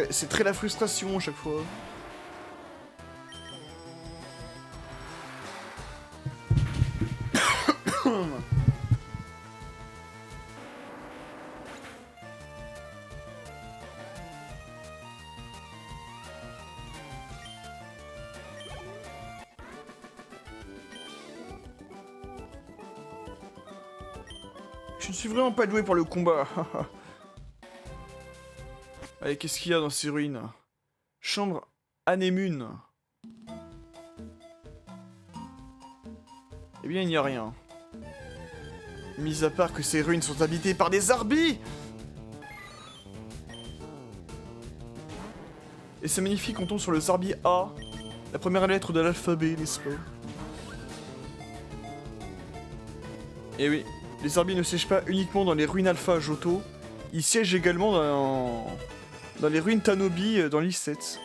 C'est très la frustration à chaque fois. Je ne suis vraiment pas doué pour le combat. Allez, qu'est-ce qu'il y a dans ces ruines? Chambre anémone. Eh bien, il n'y a rien. Mis à part que ces ruines sont habitées par des Zarbis. Et c'est magnifique, on tombe sur le Zarbi A. La première lettre de l'alphabet, n'est-ce pas? Et oui, les Zarbis ne siègent pas uniquement dans les ruines Alpha à Johto, ils siègent également dans les ruines Tanobi dans l'I7.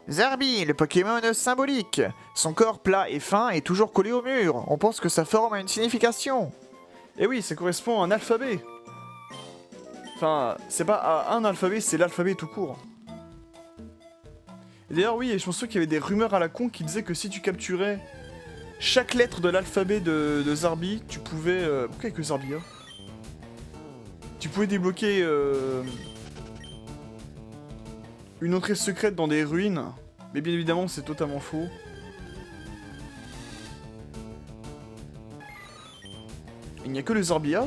Zarbi, le Pokémon symbolique. Son corps plat et fin est toujours collé au mur. On pense que sa forme a une signification. Et oui, ça correspond à un alphabet. Enfin, c'est pas à un alphabet, c'est l'alphabet tout court. Et d'ailleurs, oui, je pense qu'il y avait des rumeurs à la con qui disaient que si tu capturais chaque lettre de l'alphabet de Zarbi, tu pouvais... Pourquoi avec le Zarbi, hein? Tu pouvais débloquer une entrée secrète dans des ruines. Mais bien évidemment, c'est totalement faux. Il n'y a que le Zarbia.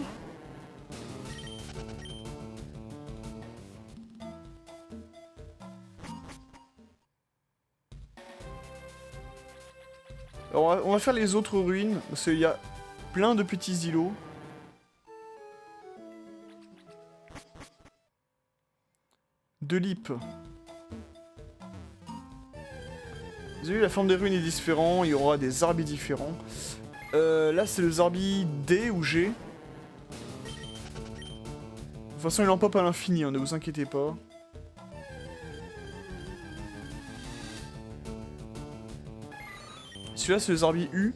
Alors on va faire les autres ruines, parce qu'il y a plein de petits îlots. De Lip. Vous avez vu, la forme des ruines est différente, il y aura des Zarbis différents. Là c'est le Zarbi D ou G. De toute façon il en pop à l'infini, hein, ne vous inquiétez pas. Celui-là c'est le Zarbi U.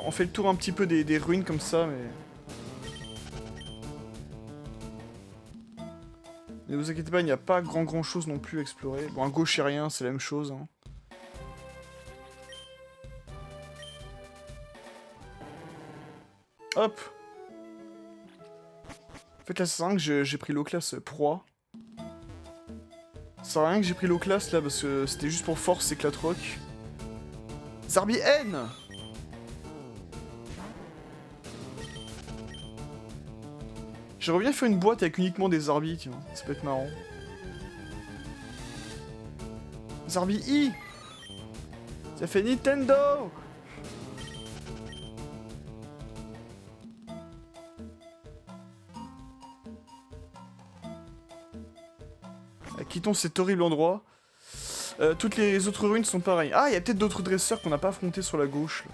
On fait le tour un petit peu des ruines comme ça, mais... Ne vous inquiétez pas, il n'y a pas grand chose non plus à explorer. Bon, à gauche, il n'y a rien, c'est la même chose. Hein. Hop. En fait, là, ça sert à rien que j'ai pris l'eau classe proie. Ça sert à rien que j'ai pris l'eau classe, là, parce que c'était juste pour force éclate rock. Zarbi N. J'aimerais bien faire une boîte avec uniquement des Zarbis, tiens, ça peut être marrant. Zarbi I. Ça fait Nintendo. Quittons cet horrible endroit. Toutes les autres ruines sont pareilles. Ah, il y a peut-être d'autres dresseurs qu'on n'a pas affrontés sur la gauche. Là.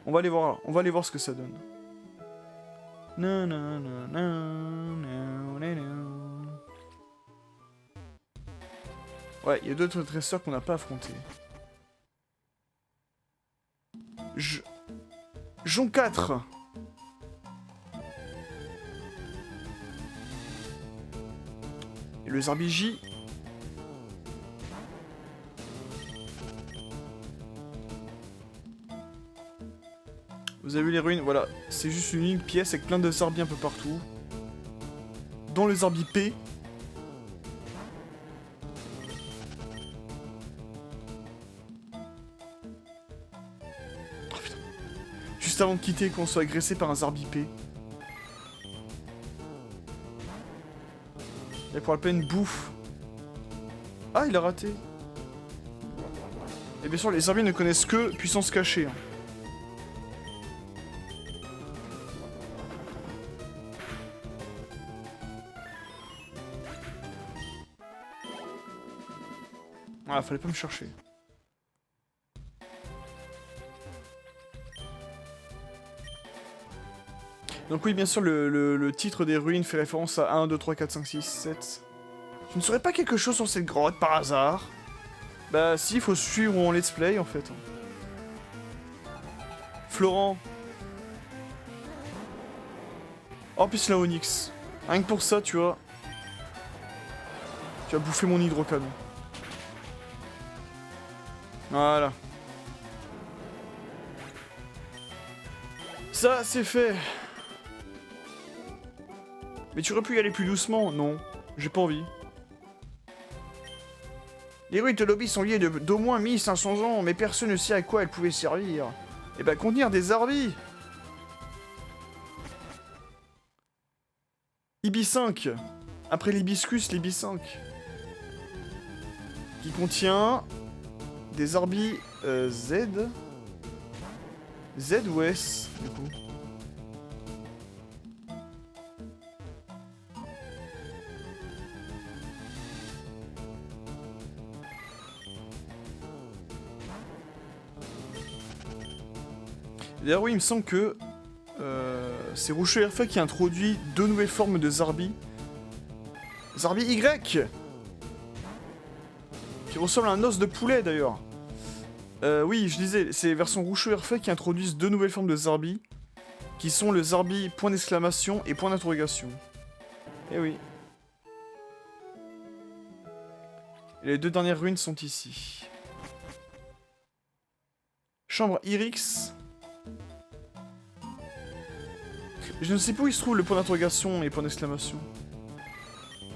On va aller voir là. On va aller voir ce que ça donne. Non, non, non, non, non, non, non. Ouais, il y a d'autres dresseurs qu'on n'a pas affrontés. Jon 4. Et le Zarbi J. Vous avez vu les ruines? Voilà, c'est juste une unique pièce avec plein de Zarbis un peu partout. Dont le Zarbi P. Oh, putain. Juste avant de quitter, qu'on soit agressé par un Zarbi P. Et pour la peine bouffe. Ah, il a raté. Et bien sûr, les Zarbis ne connaissent que puissance cachée. Hein. Ah, fallait pas me chercher. Donc oui, bien sûr, le titre des ruines fait référence à 1, 2, 3, 4, 5, 6, 7. Tu ne saurais pas quelque chose sur cette grotte par hasard? Bah si, il faut suivre mon let's play en fait. Florent. Oh, plus la Onyx. Rien que pour ça, tu vois. Tu as bouffé mon hydrocanon. Voilà. Ça, c'est fait. Mais tu aurais pu y aller plus doucement. Non, j'ai pas envie. Les ruines de lobby sont liées d'au moins 1500 ans, mais personne ne sait à quoi elles pouvaient servir. Eh bah, contenir des arbis. Ibi 5. Après l'hibiscus, l'Ibi 5. Qui contient des arbis Z. Z ou S, du coup. D'ailleurs, oui, il me semble que c'est Roucheux RFA qui a introduit 2 nouvelles formes de Zarbi. Zarbi Y, qui ressemble à un os de poulet d'ailleurs. Oui, je disais, c'est version Roucheux RFA qui introduisent 2 nouvelles formes de Zarbi, qui sont le Zarbi point d'exclamation et point d'interrogation. Eh oui. Et les 2 dernières ruines sont ici. Chambre Irix. Je ne sais pas où il se trouve le point d'interrogation et point d'exclamation.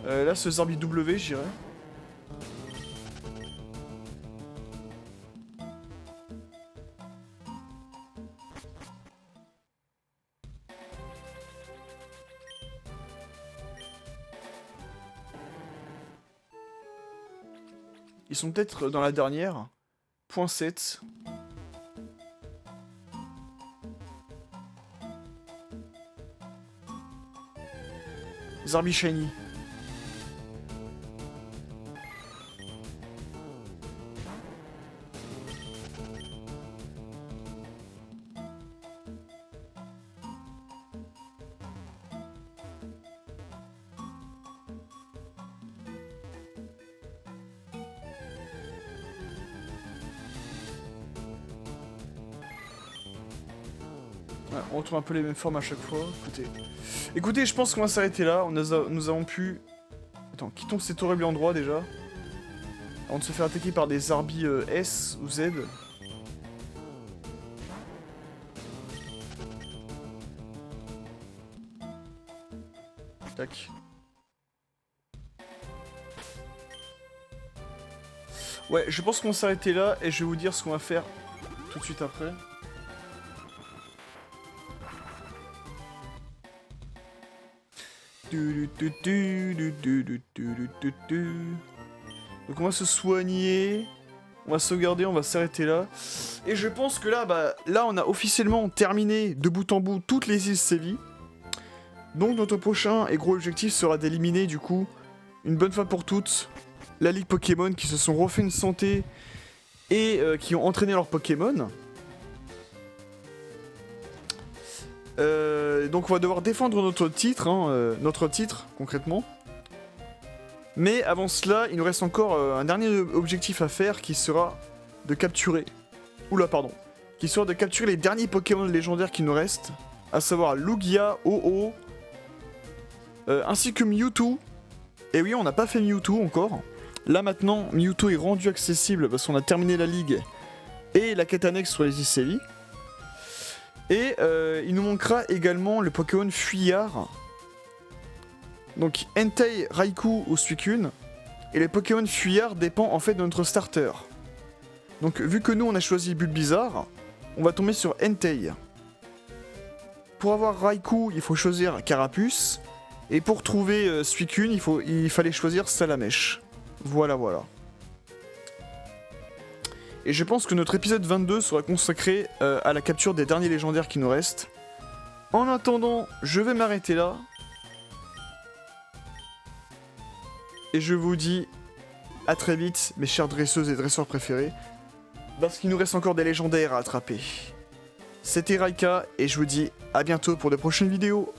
Là, ce Zarbi W, j'irais. Ils sont peut-être dans la dernière. Point 7. Zarbi Shiny. Ouais, on retrouve un peu les mêmes formes à chaque fois. Écoutez, je pense qu'on va s'arrêter là. Nous avons pu... Attends, quittons cet horrible endroit déjà. Avant de se faire attaquer par des Zarbi S ou Z. Tac. Ouais, je pense qu'on va s'arrêter là et je vais vous dire ce qu'on va faire tout de suite après. Donc on va se soigner, on va sauvegarder, on va s'arrêter là. Et je pense que là, là on a officiellement terminé de bout en bout toutes les îles Séville. Donc notre prochain et gros objectif sera d'éliminer du coup, une bonne fois pour toutes, la Ligue Pokémon qui se sont refait une santé et qui ont entraîné leurs Pokémon. Donc on va devoir défendre notre titre, concrètement. Mais avant cela, il nous reste encore un dernier objectif à faire qui sera de capturer... Qui sera de capturer les derniers Pokémon légendaires qui nous restent, à savoir Lugia, Ho-Oh, ainsi que Mewtwo. Et oui, on n'a pas fait Mewtwo encore. Là maintenant, Mewtwo est rendu accessible parce qu'on a terminé la ligue et la quête annexe sur les îles Séville. Et il nous manquera également le Pokémon Fuyard. Donc Entei, Raikou ou Suicune. Et les Pokémon Fuyard dépend en fait de notre starter. Donc vu que nous on a choisi Bulbizarre, on va tomber sur Entei. Pour avoir Raikou, il faut choisir Carapuce. Et pour trouver Suicune, il fallait choisir Salamèche. Voilà. Et je pense que notre épisode 22 sera consacré à la capture des derniers légendaires qui nous restent. En attendant, je vais m'arrêter là. Et je vous dis à très vite, mes chères dresseuses et dresseurs préférés. Parce qu'il nous reste encore des légendaires à attraper. C'était Raika, et je vous dis à bientôt pour de prochaines vidéos.